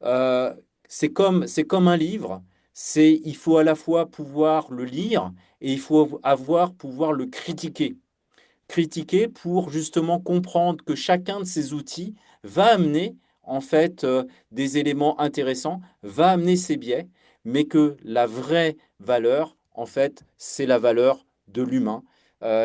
euh, c'est comme un livre. Il faut à la fois pouvoir le lire et il faut pouvoir le critiquer pour justement comprendre que chacun de ces outils va amener en fait des éléments intéressants, va amener ses biais, mais que la vraie valeur, en fait, c'est la valeur de l'humain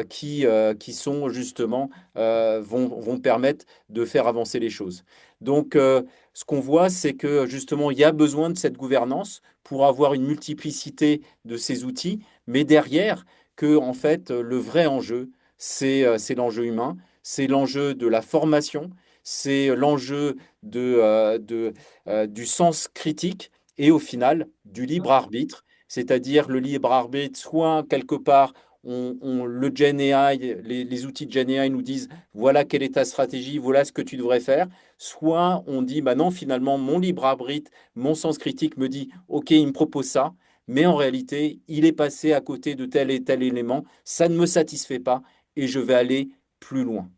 qui sont justement vont permettre de faire avancer les choses. Donc, ce qu'on voit, c'est que justement, il y a besoin de cette gouvernance pour avoir une multiplicité de ces outils, mais derrière, que en fait, le vrai enjeu, c'est l'enjeu humain, c'est l'enjeu de la formation, c'est l'enjeu du sens critique et au final du libre arbitre, c'est-à-dire le libre arbitre, soit quelque part, le Gen AI, les outils de Gen AI nous disent voilà quelle est ta stratégie, voilà ce que tu devrais faire, soit on dit bah non, finalement, mon libre arbitre, mon sens critique me dit ok, il me propose ça, mais en réalité, il est passé à côté de tel et tel élément, ça ne me satisfait pas et je vais aller plus loin.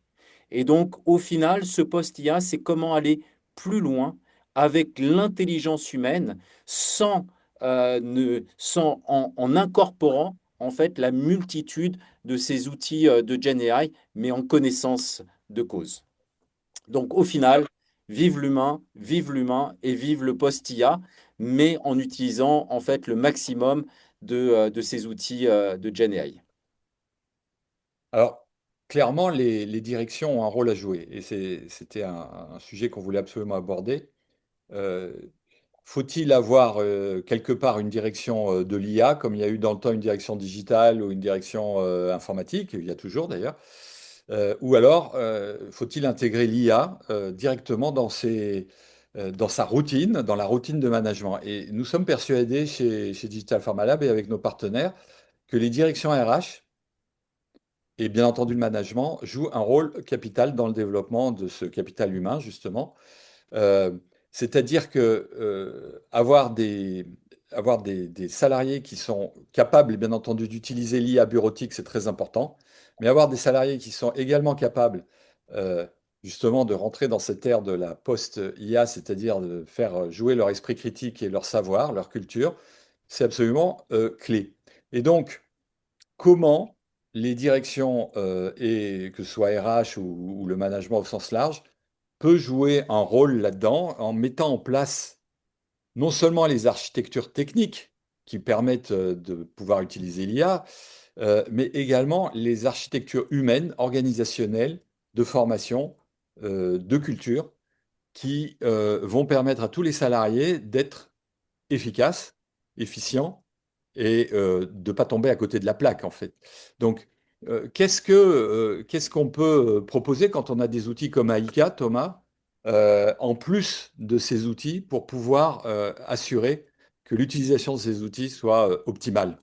Et donc, au final, ce post-IA, c'est comment aller plus loin avec l'intelligence humaine en incorporant en fait la multitude de ces outils de Gen AI, mais en connaissance de cause. Donc, au final, vive l'humain et vive le post-IA, mais en utilisant en fait le maximum de ces outils de Gen AI. Alors, clairement, les directions ont un rôle à jouer, et c'était un sujet qu'on voulait absolument aborder. Euh, Faut-il avoir quelque part une direction de l'IA, comme il y a eu dans le temps une direction digitale ou une direction informatique, il y a toujours d'ailleurs, ou alors faut-il intégrer l'IA directement dans sa routine, dans la routine de management? Et nous sommes persuadés chez Digital Pharma Lab et avec nos partenaires que les directions RH et bien entendu le management jouent un rôle capital dans le développement de ce capital humain, justement. Euh, C'est-à-dire que avoir des salariés qui sont capables, bien entendu, d'utiliser l'IA bureautique, c'est très important, mais avoir des salariés qui sont également capables, euh, justement, de rentrer dans cette ère de la post-IA, c'est-à-dire de faire jouer leur esprit critique et leur savoir, leur culture, c'est absolument clé. Et donc, comment les directions, et que ce soit RH ou le management au sens large, peut jouer un rôle là-dedans en mettant en place non seulement les architectures techniques qui permettent de pouvoir utiliser l'IA, mais également les architectures humaines, organisationnelles, de formation, de culture, qui vont permettre à tous les salariés d'être efficaces, efficients et de ne pas tomber à côté de la plaque, en fait. Donc, qu'est-ce qu'on peut proposer quand on a des outils comme Aika, Thomas, en plus de ces outils pour pouvoir assurer que l'utilisation de ces outils soit optimale?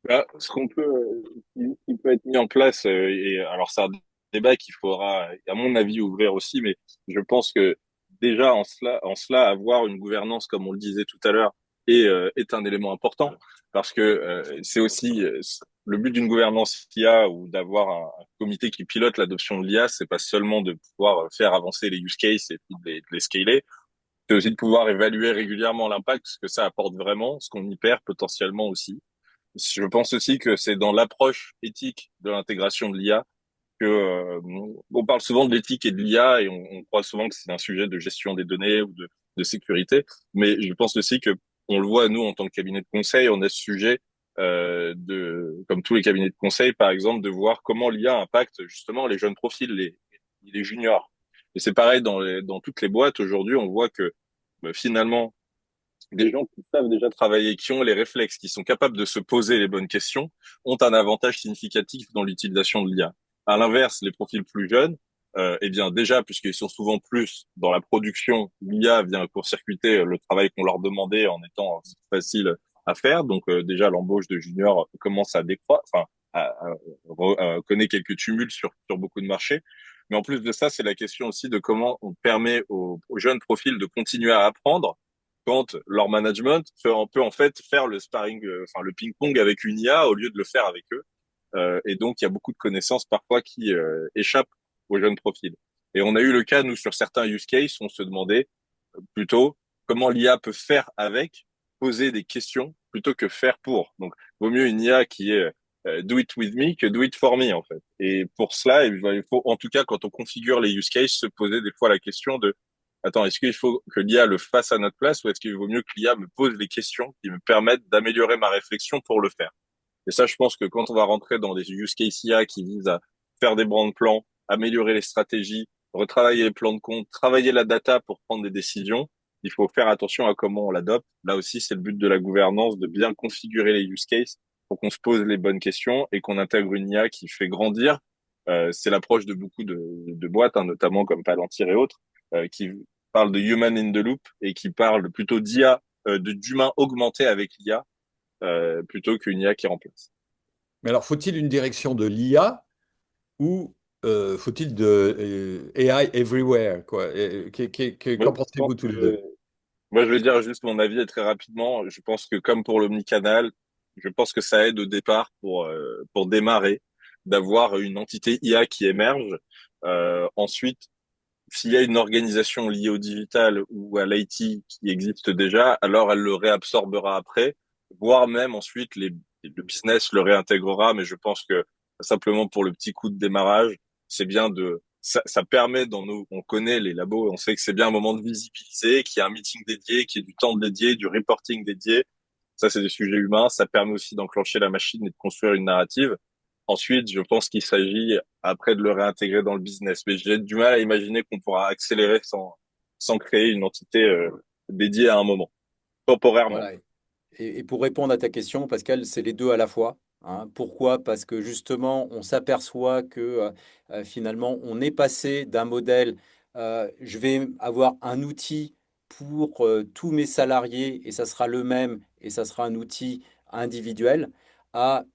Là, qui peut être mis en place, et alors c'est un débat qu'il faudra, à mon avis, ouvrir aussi, mais je pense que déjà en cela, avoir une gouvernance, comme on le disait tout à l'heure, est un élément important, parce que c'est aussi le but d'une gouvernance IA ou d'avoir un comité qui pilote l'adoption de l'IA, c'est pas seulement de pouvoir faire avancer les use cases et puis de les scaler, c'est aussi de pouvoir évaluer régulièrement l'impact, ce que ça apporte vraiment, ce qu'on y perd potentiellement aussi. Je pense aussi que c'est dans l'approche éthique de l'intégration de l'IA que on parle souvent de l'éthique et de l'IA et on croit souvent que c'est un sujet de gestion des données ou de sécurité, mais je pense aussi que on le voit nous en tant que cabinet de conseil, on a ce sujet comme tous les cabinets de conseil par exemple, de voir comment l'IA impacte justement les jeunes profils, les juniors. Et c'est pareil dans toutes les boîtes aujourd'hui, on voit que finalement des gens qui savent déjà travailler, qui ont les réflexes, qui sont capables de se poser les bonnes questions, ont un avantage significatif dans l'utilisation de l'IA. À l'inverse, les profils plus jeunes, eh bien déjà, puisqu'ils sont souvent plus dans la production, l'IA vient court-circuiter le travail qu'on leur demandait en étant facile à faire. Donc déjà, l'embauche de juniors commence à décroître, enfin, connaît quelques tumultes sur beaucoup de marchés. Mais en plus de ça, c'est la question aussi de comment on permet aux jeunes profils de continuer à apprendre quand leur management peut en fait faire le sparring, enfin le ping-pong avec une IA au lieu de le faire avec eux. Et donc il y a beaucoup de connaissances parfois qui échappent aux jeunes profils. Et on a eu le cas, nous, sur certains use cases, on se demandait plutôt comment l'IA peut faire avec, poser des questions plutôt que faire pour. Donc, vaut mieux une IA qui est do it with me que do it for me, en fait. Et pour cela, il faut, en tout cas, quand on configure les use cases, se poser des fois la question de attends, est-ce qu'il faut que l'IA le fasse à notre place ou est-ce qu'il vaut mieux que l'IA me pose les questions qui me permettent d'améliorer ma réflexion pour le faire? Et ça, je pense que quand on va rentrer dans des use cases IA qui visent à faire des brands de plans, améliorer les stratégies, retravailler les plans de compte, travailler la data pour prendre des décisions, il faut faire attention à comment on l'adopte. Là aussi, c'est le but de la gouvernance, de bien configurer les use cases pour qu'on se pose les bonnes questions et qu'on intègre une IA qui fait grandir. C'est l'approche de beaucoup de boîtes, hein, notamment comme Palantir et autres, qui parlent de human in the loop et qui parlent plutôt d'IA, d'humain augmenté avec l'IA, plutôt qu'une IA qui remplace. Mais alors, faut-il une direction de l'IA ou faut-il de AI everywhere, quoi? Moi, Qu'en je pense pensez-vous tous les deux? que Moi, je vais dire juste mon avis et très rapidement. Je pense que comme pour l'omnicanal, je pense que ça aide au départ pour démarrer, d'avoir une entité IA qui émerge. Ensuite, s'il y a une organisation liée au digital ou à l'IT qui existe déjà, alors elle le réabsorbera après, voire même ensuite le business le réintégrera. Mais je pense que simplement pour le petit coup de démarrage, c'est bien ça permet on connaît les labos, on sait que c'est bien un moment de visibiliser, qu'il y a un meeting dédié, qu'il y ait du temps dédié, du reporting dédié. Ça, c'est des sujets humains. Ça permet aussi d'enclencher la machine et de construire une narrative. Ensuite, je pense qu'il s'agit après de le réintégrer dans le business. Mais j'ai du mal à imaginer qu'on pourra accélérer sans créer une entité dédiée à un moment, temporairement. Voilà. Et pour répondre à ta question, Pascal, c'est les deux à la fois. Hein. Pourquoi? Parce que justement, on s'aperçoit que finalement, on est passé d'un modèle, je vais avoir un outil pour tous mes salariés et ça sera le même et ça sera un outil individuel, à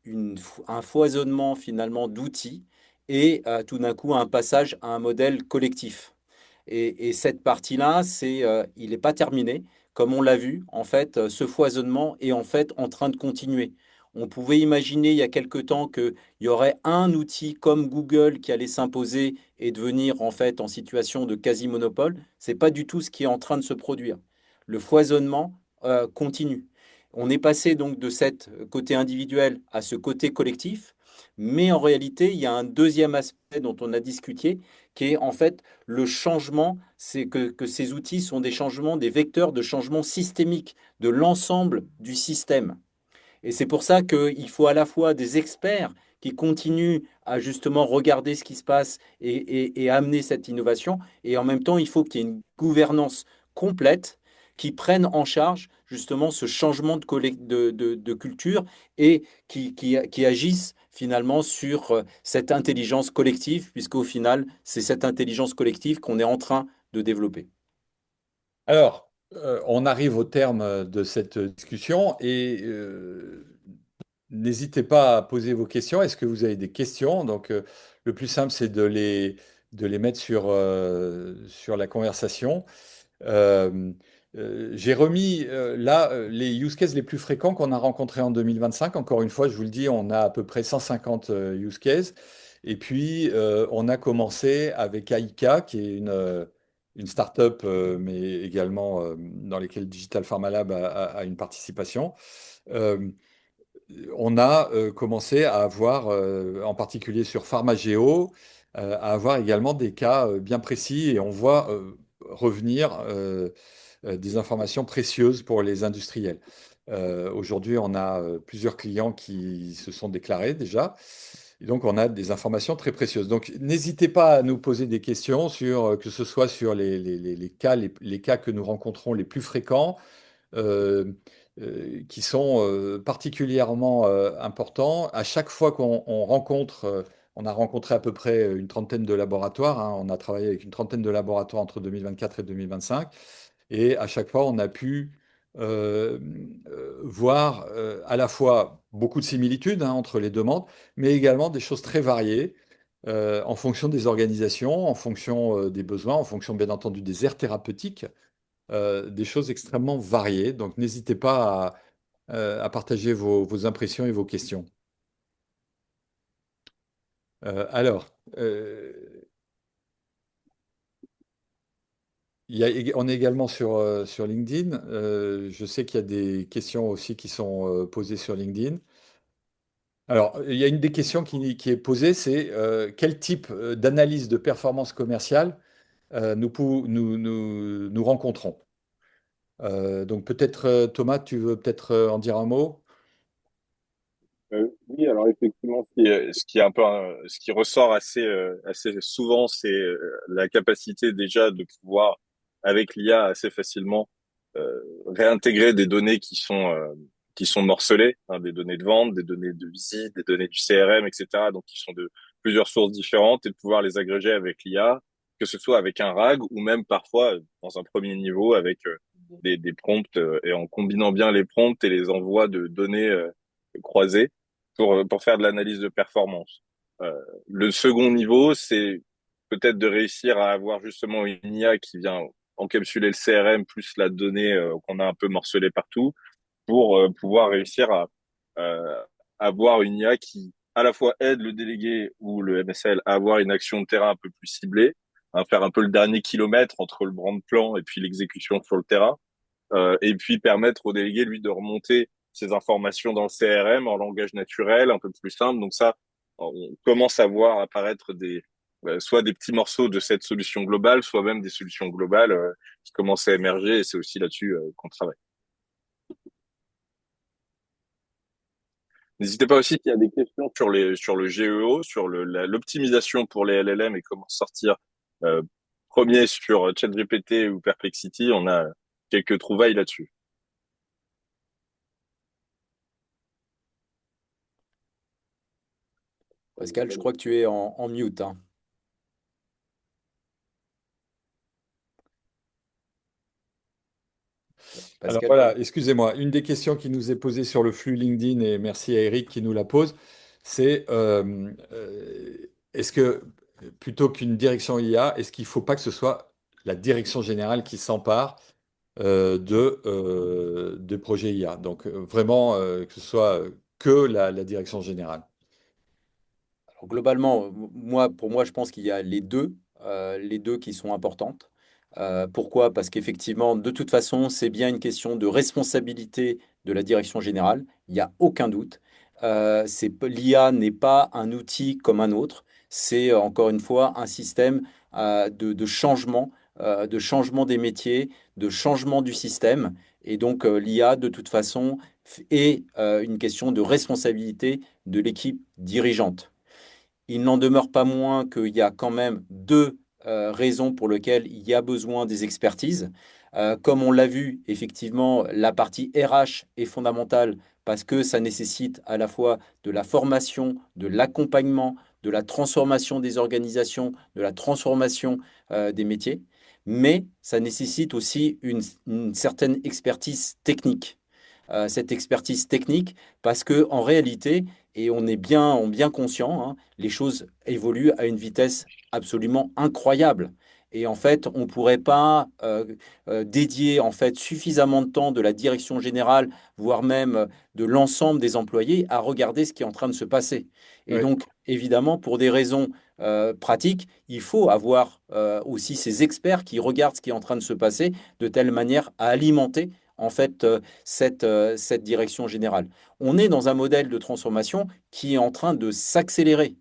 un foisonnement finalement d'outils et tout d'un coup un passage à un modèle collectif. Et cette partie-là, il n'est pas terminé. Comme on l'a vu, en fait, ce foisonnement est en fait en train de continuer. On pouvait imaginer il y a quelque temps qu'il y aurait un outil comme Google qui allait s'imposer et devenir en fait en situation de quasi-monopole. C'est pas du tout ce qui est en train de se produire. Le foisonnement continue. On est passé donc de cette côté individuel à ce côté collectif, mais en réalité, il y a un deuxième aspect dont on a discuté, qui est en fait le changement, c'est que ces outils sont des changements, des vecteurs de changement systémique de l'ensemble du système. Et c'est pour ça qu'il faut à la fois des experts qui continuent à justement regarder ce qui se passe et amener cette innovation, et en même temps, il faut qu'il y ait une gouvernance complète qui prennent en charge justement ce changement de culture et qui agissent finalement sur cette intelligence collective, puisqu'au final, c'est cette intelligence collective qu'on est en train de développer. Alors, on arrive au terme de cette discussion et n'hésitez pas à poser vos questions. Est-ce que vous avez des questions? Donc, le plus simple, c'est de les mettre sur la conversation. Euh, j'ai remis là les use cases les plus fréquents qu'on a rencontrés en 2025. Encore une fois, je vous le dis, on a à peu près 150 use cases. Et puis, on a commencé avec Aika, qui est une start-up, mais également dans lesquelles Digital Pharma Lab a une participation. Euh, on a commencé à avoir, en particulier sur PharmaGéo, à avoir également des cas bien précis et on voit revenir des informations précieuses pour les industriels. Aujourd'hui, on a plusieurs clients qui se sont déclarés déjà. Et donc, on a des informations très précieuses. Donc, n'hésitez pas à nous poser des questions sur, que ce soit sur les cas que nous rencontrons les plus fréquents, euh, qui sont particulièrement importants. À chaque fois qu'on rencontre, on a rencontré à peu près une trentaine de laboratoires, hein. On a travaillé avec une trentaine de laboratoires entre 2024 et 2025. Et à chaque fois, on a pu euh, voir à la fois beaucoup de similitudes, hein, entre les demandes, mais également des choses très variées en fonction des organisations, en fonction des besoins, en fonction bien entendu des aires thérapeutiques, des choses extrêmement variées. Donc n'hésitez pas à partager vos impressions et vos questions. Alors, on est également sur LinkedIn. Je sais qu'il y a des questions aussi qui sont posées sur LinkedIn. Alors, il y a une des questions qui est posée, c'est quel type d'analyse de performance commerciale nous rencontrons? Donc peut-être, Thomas, tu veux peut-être en dire un mot? Oui, alors effectivement, ce qui est un peu, ce qui ressort assez souvent, c'est la capacité déjà de pouvoir, avec l'IA, assez facilement réintégrer des données qui sont morcelées, hein, des données de vente, des données de visite, des données du CRM, etc. Donc qui sont de plusieurs sources différentes et de pouvoir les agréger avec l'IA, que ce soit avec un RAG ou même parfois dans un premier niveau avec des prompts et en combinant bien les prompts et les envois de données croisées pour faire de l'analyse de performance. Le second niveau, c'est peut-être de réussir à avoir justement une IA qui vient encapsuler le CRM plus la donnée qu'on a un peu morcelée partout pour pouvoir réussir à euh, avoir une IA qui à la fois aide le délégué ou le MSL à avoir une action de terrain un peu plus ciblée, à faire un peu le dernier kilomètre entre le brand plan et puis l'exécution sur le terrain, et puis permettre au délégué, lui, de remonter ces informations dans le CRM en langage naturel, un peu plus simple. Donc ça, on commence à voir apparaître soit des petits morceaux de cette solution globale, soit même des solutions globales qui commencent à émerger, et c'est aussi là-dessus qu'on travaille. N'hésitez pas aussi s'il y a des questions sur le GEO, sur l'optimisation pour les LLM et comment sortir euh, premier sur ChatGPT ou Perplexity. On a quelques trouvailles là-dessus. Pascal, je crois que tu es en mute, hein. Alors Pascal, voilà, excusez-moi, une des questions qui nous est posée sur le flux LinkedIn, et merci à Eric qui nous la pose, c'est est-ce que plutôt qu'une direction IA, est-ce qu'il ne faut pas que ce soit la direction générale qui s'empare de projets IA? Donc vraiment que ce soit que la direction générale. alors, globalement, pour moi, je pense qu'il y a les deux qui sont importantes. Pourquoi? Parce qu'effectivement, de toute façon, c'est bien une question de responsabilité de la direction générale. Il n'y a aucun doute. L'IA n'est pas un outil comme un autre. C'est encore une fois un système de changement des métiers, de changement du système. Et donc, l'IA, de toute façon, est une question de responsabilité de l'équipe dirigeante. Il n'en demeure pas moins qu'il y a quand même deux raison pour laquelle il y a besoin des expertises. Comme on l'a vu, effectivement, la partie RH est fondamentale parce que ça nécessite à la fois de la formation, de l'accompagnement, de la transformation des organisations, de la transformation des métiers, mais ça nécessite aussi une certaine expertise technique. Cette expertise technique parce que en réalité, et on est bien conscient, hein, les choses évoluent à une vitesse absolument incroyable. Et en fait, on ne pourrait pas dédier en fait suffisamment de temps de la direction générale, voire même de l'ensemble des employés, à regarder ce qui est en train de se passer. Et Oui. donc, évidemment, pour des raisons pratiques, il faut avoir aussi ces experts qui regardent ce qui est en train de se passer de telle manière à alimenter en fait cette direction générale. On est dans un modèle de transformation qui est en train de s'accélérer.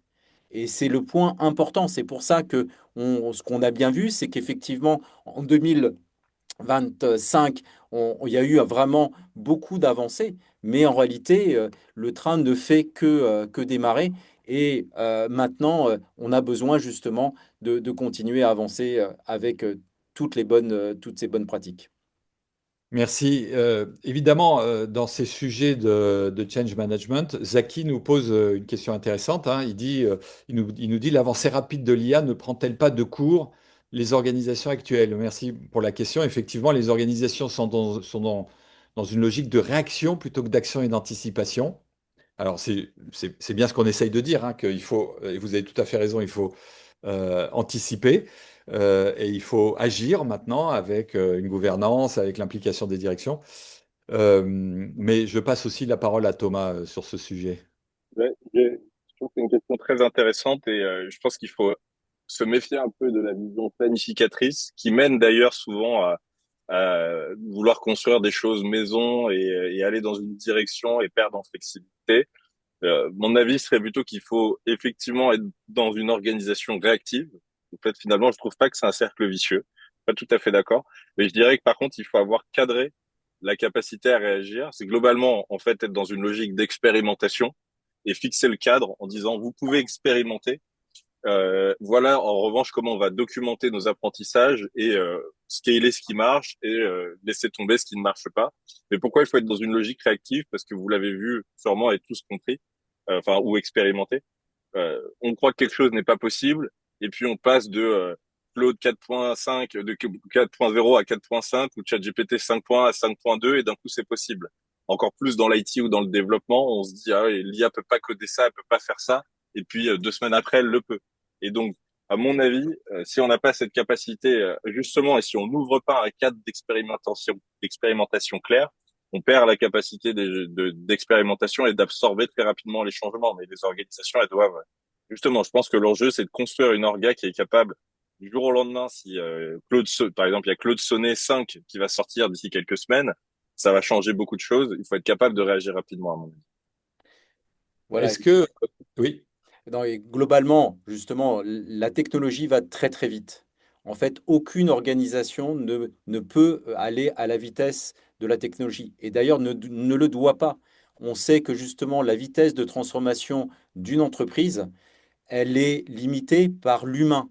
Et c'est le point important. C'est pour ça que ce qu'on a bien vu, c'est qu'effectivement, en 2025, il y a eu vraiment beaucoup d'avancées, mais en réalité, le train ne fait que démarrer. Et maintenant, on a besoin justement de continuer à avancer avec toutes ces bonnes pratiques. Merci. Évidemment, dans ces sujets de change management, Zaki nous pose une question intéressante, hein. Il nous dit, l'avancée rapide de l'IA ne prend-elle pas de court les organisations actuelles? Merci pour la question. Effectivement, les organisations sont dans une logique de réaction plutôt que d'action et d'anticipation. Alors, c'est bien ce qu'on essaye de dire, hein, qu'il faut, et vous avez tout à fait raison, il faut anticiper et il faut agir maintenant avec une gouvernance, avec l'implication des directions. Mais je passe aussi la parole à Thomas sur ce sujet. Ouais, je trouve que c'est une question très intéressante et je pense qu'il faut se méfier un peu de la vision planificatrice qui mène d'ailleurs souvent à vouloir construire des choses maison et aller dans une direction et perdre en flexibilité. Mon avis serait plutôt qu'il faut effectivement être dans une organisation réactive. En fait, finalement, je trouve pas que c'est un cercle vicieux. Pas tout à fait d'accord. Mais je dirais que par contre, il faut avoir cadré la capacité à réagir. C'est globalement, en fait, être dans une logique d'expérimentation et fixer le cadre en disant, vous pouvez expérimenter. Voilà, en revanche, comment on va documenter nos apprentissages et scaler ce qui marche et laisser tomber ce qui ne marche pas. Mais pourquoi il faut être dans une logique réactive? Parce que vous l'avez vu sûrement et tous compris, enfin ou expérimenté. On croit que quelque chose n'est pas possible et puis on passe de Claude 4.5, de 4.0 à 4.5 ou ChatGPT 5.1 à 5.2 et d'un coup c'est possible. Encore plus dans l'IT ou dans le développement, on se dit ah ouais, l'IA peut pas coder ça, elle peut pas faire ça et puis 2 semaines après elle le peut. Et donc à mon avis, si on n'a pas cette capacité justement et si on n'ouvre pas un cadre d'expérimentation clair, on perd la capacité d'expérimentation et d'absorber très rapidement les changements. Mais les organisations, elles doivent, justement, je pense que l'enjeu, c'est de construire une orga qui est capable, du jour au lendemain, si par exemple, il y a Claude Sonnet 5 qui va sortir d'ici quelques semaines, ça va changer beaucoup de choses. Il faut être capable de réagir rapidement, à mon avis. Voilà. Est-ce que... Oui, Non, et globalement, justement, la technologie va très très vite. En fait, aucune organisation ne peut aller à la vitesse de la technologie. Et d'ailleurs, ne le doit pas. On sait que justement, la vitesse de transformation d'une entreprise, elle est limitée par l'humain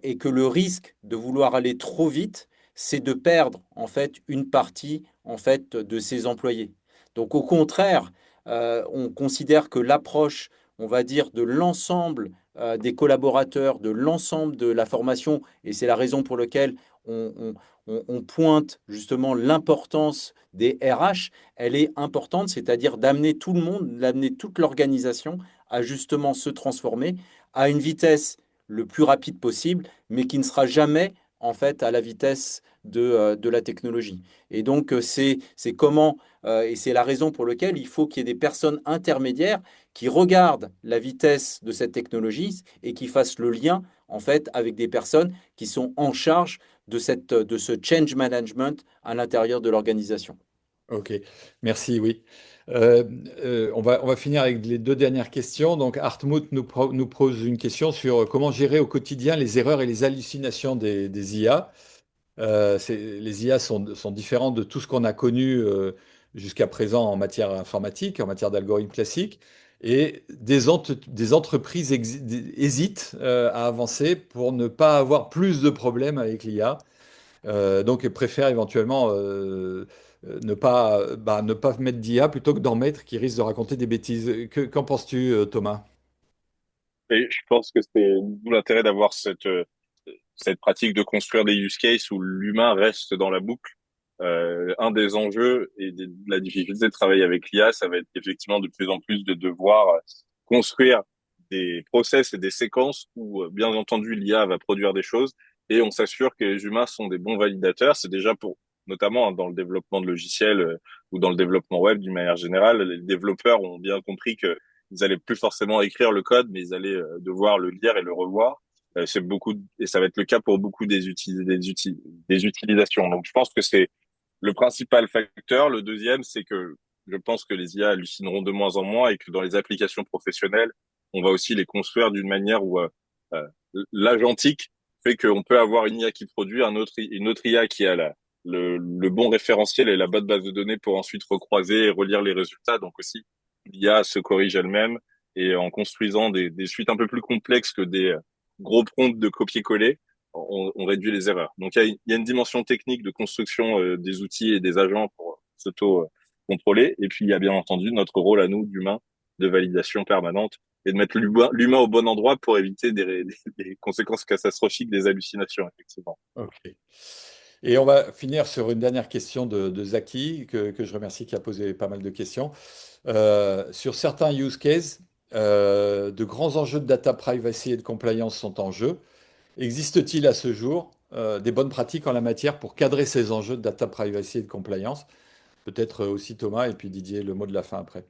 et que le risque de vouloir aller trop vite, c'est de perdre en fait une partie en fait de ses employés. Donc au contraire, on considère que l'approche, on va dire, de l'ensemble des collaborateurs, de l'ensemble de la formation, et c'est la raison pour laquelle on pointe justement l'importance des RH, elle est importante, c'est-à-dire d'amener tout le monde, d'amener toute l'organisation à justement se transformer à une vitesse le plus rapide possible, mais qui ne sera jamais en fait à la vitesse de la technologie. Et donc c'est comment, et c'est la raison pour laquelle il faut qu'il y ait des personnes intermédiaires qui regardent la vitesse de cette technologie et qui fassent le lien en fait avec des personnes qui sont en charge de ce change management à l'intérieur de l'organisation. ok, merci, oui. Euh, on va finir avec les deux dernières questions. Donc, Hartmut nous pose une question sur comment gérer au quotidien les erreurs et les hallucinations des IA. Les IA sont différentes de tout ce qu'on a connu jusqu'à présent en matière informatique, en matière d'algorithmes classiques. Et des entreprises hésitent à avancer pour ne pas avoir plus de problèmes avec l'IA. Donc, elles préfèrent éventuellement ne pas mettre d'IA plutôt que d'en mettre qui risque de raconter des bêtises. Qu'en penses-tu, Thomas? Et je pense que c'est d'où l'intérêt d'avoir cette pratique de construire des use cases où l'humain reste dans la boucle. Un des enjeux et de la difficulté de travailler avec l'IA, ça va être effectivement de plus en plus de devoir construire des process et des séquences où, bien entendu, l'IA va produire des choses et on s'assure que les humains sont des bons validateurs. C'est déjà pour, notamment dans le développement de logiciels ou dans le développement web d'une manière générale, les développeurs ont bien compris que ils allaient plus forcément écrire le code, mais ils allaient devoir le lire et le revoir. C'est beaucoup, et ça va être le cas pour beaucoup des utilisations. Donc, je pense que c'est le principal facteur. Le deuxième, c'est que je pense que les IA hallucineront de moins en moins et que dans les applications professionnelles, on va aussi les construire d'une manière où euh, l'agentique fait qu'on peut avoir une IA qui produit une autre IA qui a le bon référentiel et la bonne base de données pour ensuite recroiser et relire les résultats. Donc aussi, l'IA se corrige elle-même et en construisant des suites un peu plus complexes que des gros prompts de copier-coller, on réduit les erreurs. Donc il y a une dimension technique de construction des outils et des agents pour s'auto-contrôler. Et puis il y a bien entendu notre rôle à nous, d'humains, de validation permanente et de mettre l'humain au bon endroit pour éviter des conséquences catastrophiques des hallucinations, effectivement. Ok. Et on va finir sur une dernière question de Zaki, que je remercie, qui a posé pas mal de questions. Sur certains use cases, de grands enjeux de data privacy et de compliance sont en jeu. Existe-t-il à ce jour des bonnes pratiques en la matière pour cadrer ces enjeux de data privacy et de compliance? Peut-être aussi Thomas et puis Didier, le mot de la fin après.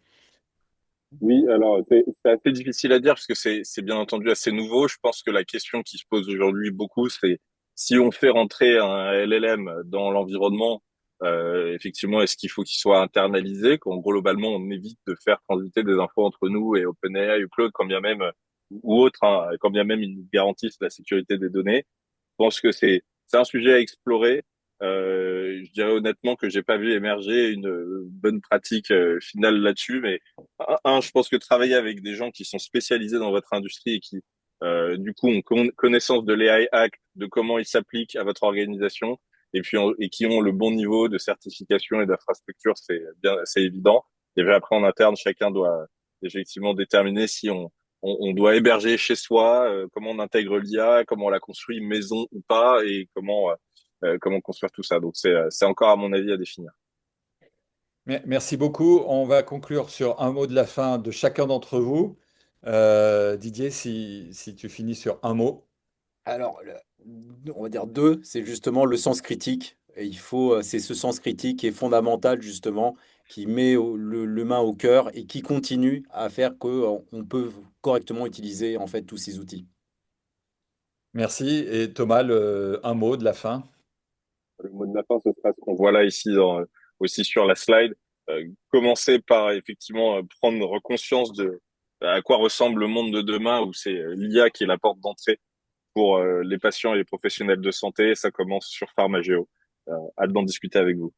Oui, alors c'est assez difficile à dire parce que c'est bien entendu assez nouveau. Je pense que la question qui se pose aujourd'hui beaucoup, c'est si on fait rentrer un LLM dans l'environnement, effectivement, est-ce qu'il faut qu'il soit internalisé, qu'en globalement on évite de faire transiter des infos entre nous et OpenAI ou Claude, quand bien même ou autre, hein, quand bien même ils nous garantissent la sécurité des données. Pense que c'est un sujet à explorer. Je dirais honnêtement que j'ai pas vu émerger une bonne pratique finale là-dessus, mais je pense que travailler avec des gens qui sont spécialisés dans votre industrie et qui du coup ont connaissance de l'AI Act, de comment il s'applique à votre organisation, et puis et qui ont le bon niveau de certification et d'infrastructure, c'est évident. Et puis après en interne, chacun doit effectivement déterminer si on doit héberger chez soi, comment on intègre l'IA, comment on la construit maison ou pas, et comment construire tout ça. Donc c'est encore à mon avis à définir. Merci beaucoup. On va conclure sur un mot de la fin de chacun d'entre vous. Didier, si tu finis sur un mot. Alors, on va dire deux, c'est justement le sens critique. Et c'est ce sens critique qui est fondamental justement, qui met l'humain au cœur et qui continue à faire qu'on peut correctement utiliser en fait tous ces outils. Merci. Et Thomas, un mot de la fin. Le mot de la fin, ce sera ce qu'on voit là ici aussi sur la slide. Commencer par effectivement prendre conscience de à quoi ressemble le monde de demain, où c'est l'IA qui est la porte d'entrée pour les patients et les professionnels de santé. Ça commence sur Pharmagéo. Hâte d'en discuter avec vous.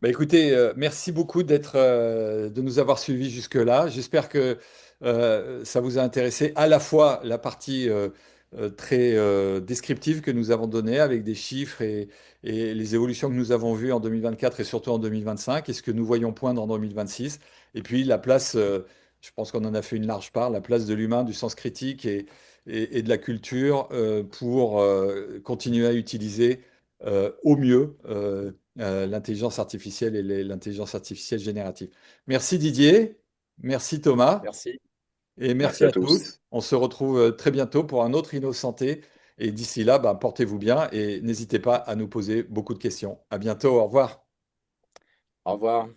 Bah écoutez, merci beaucoup de nous avoir suivis jusque-là. J'espère que ça vous a intéressé à la fois la partie très descriptive que nous avons donnée avec des chiffres et les évolutions que nous avons vues en 2024 et surtout en 2025 et ce que nous voyons poindre en 2026. Et puis la place, je pense qu'on en a fait une large part, la place de l'humain, du sens critique et de la culture pour continuer à utiliser au mieux l'intelligence artificielle et l'intelligence artificielle générative. Merci Didier, merci Thomas Merci. et merci Merci à à tous. tous. On se retrouve très bientôt pour un autre Inno-Santé. Et d'ici là, bah, portez-vous bien et n'hésitez pas à nous poser beaucoup de questions. À bientôt, au revoir. Au revoir.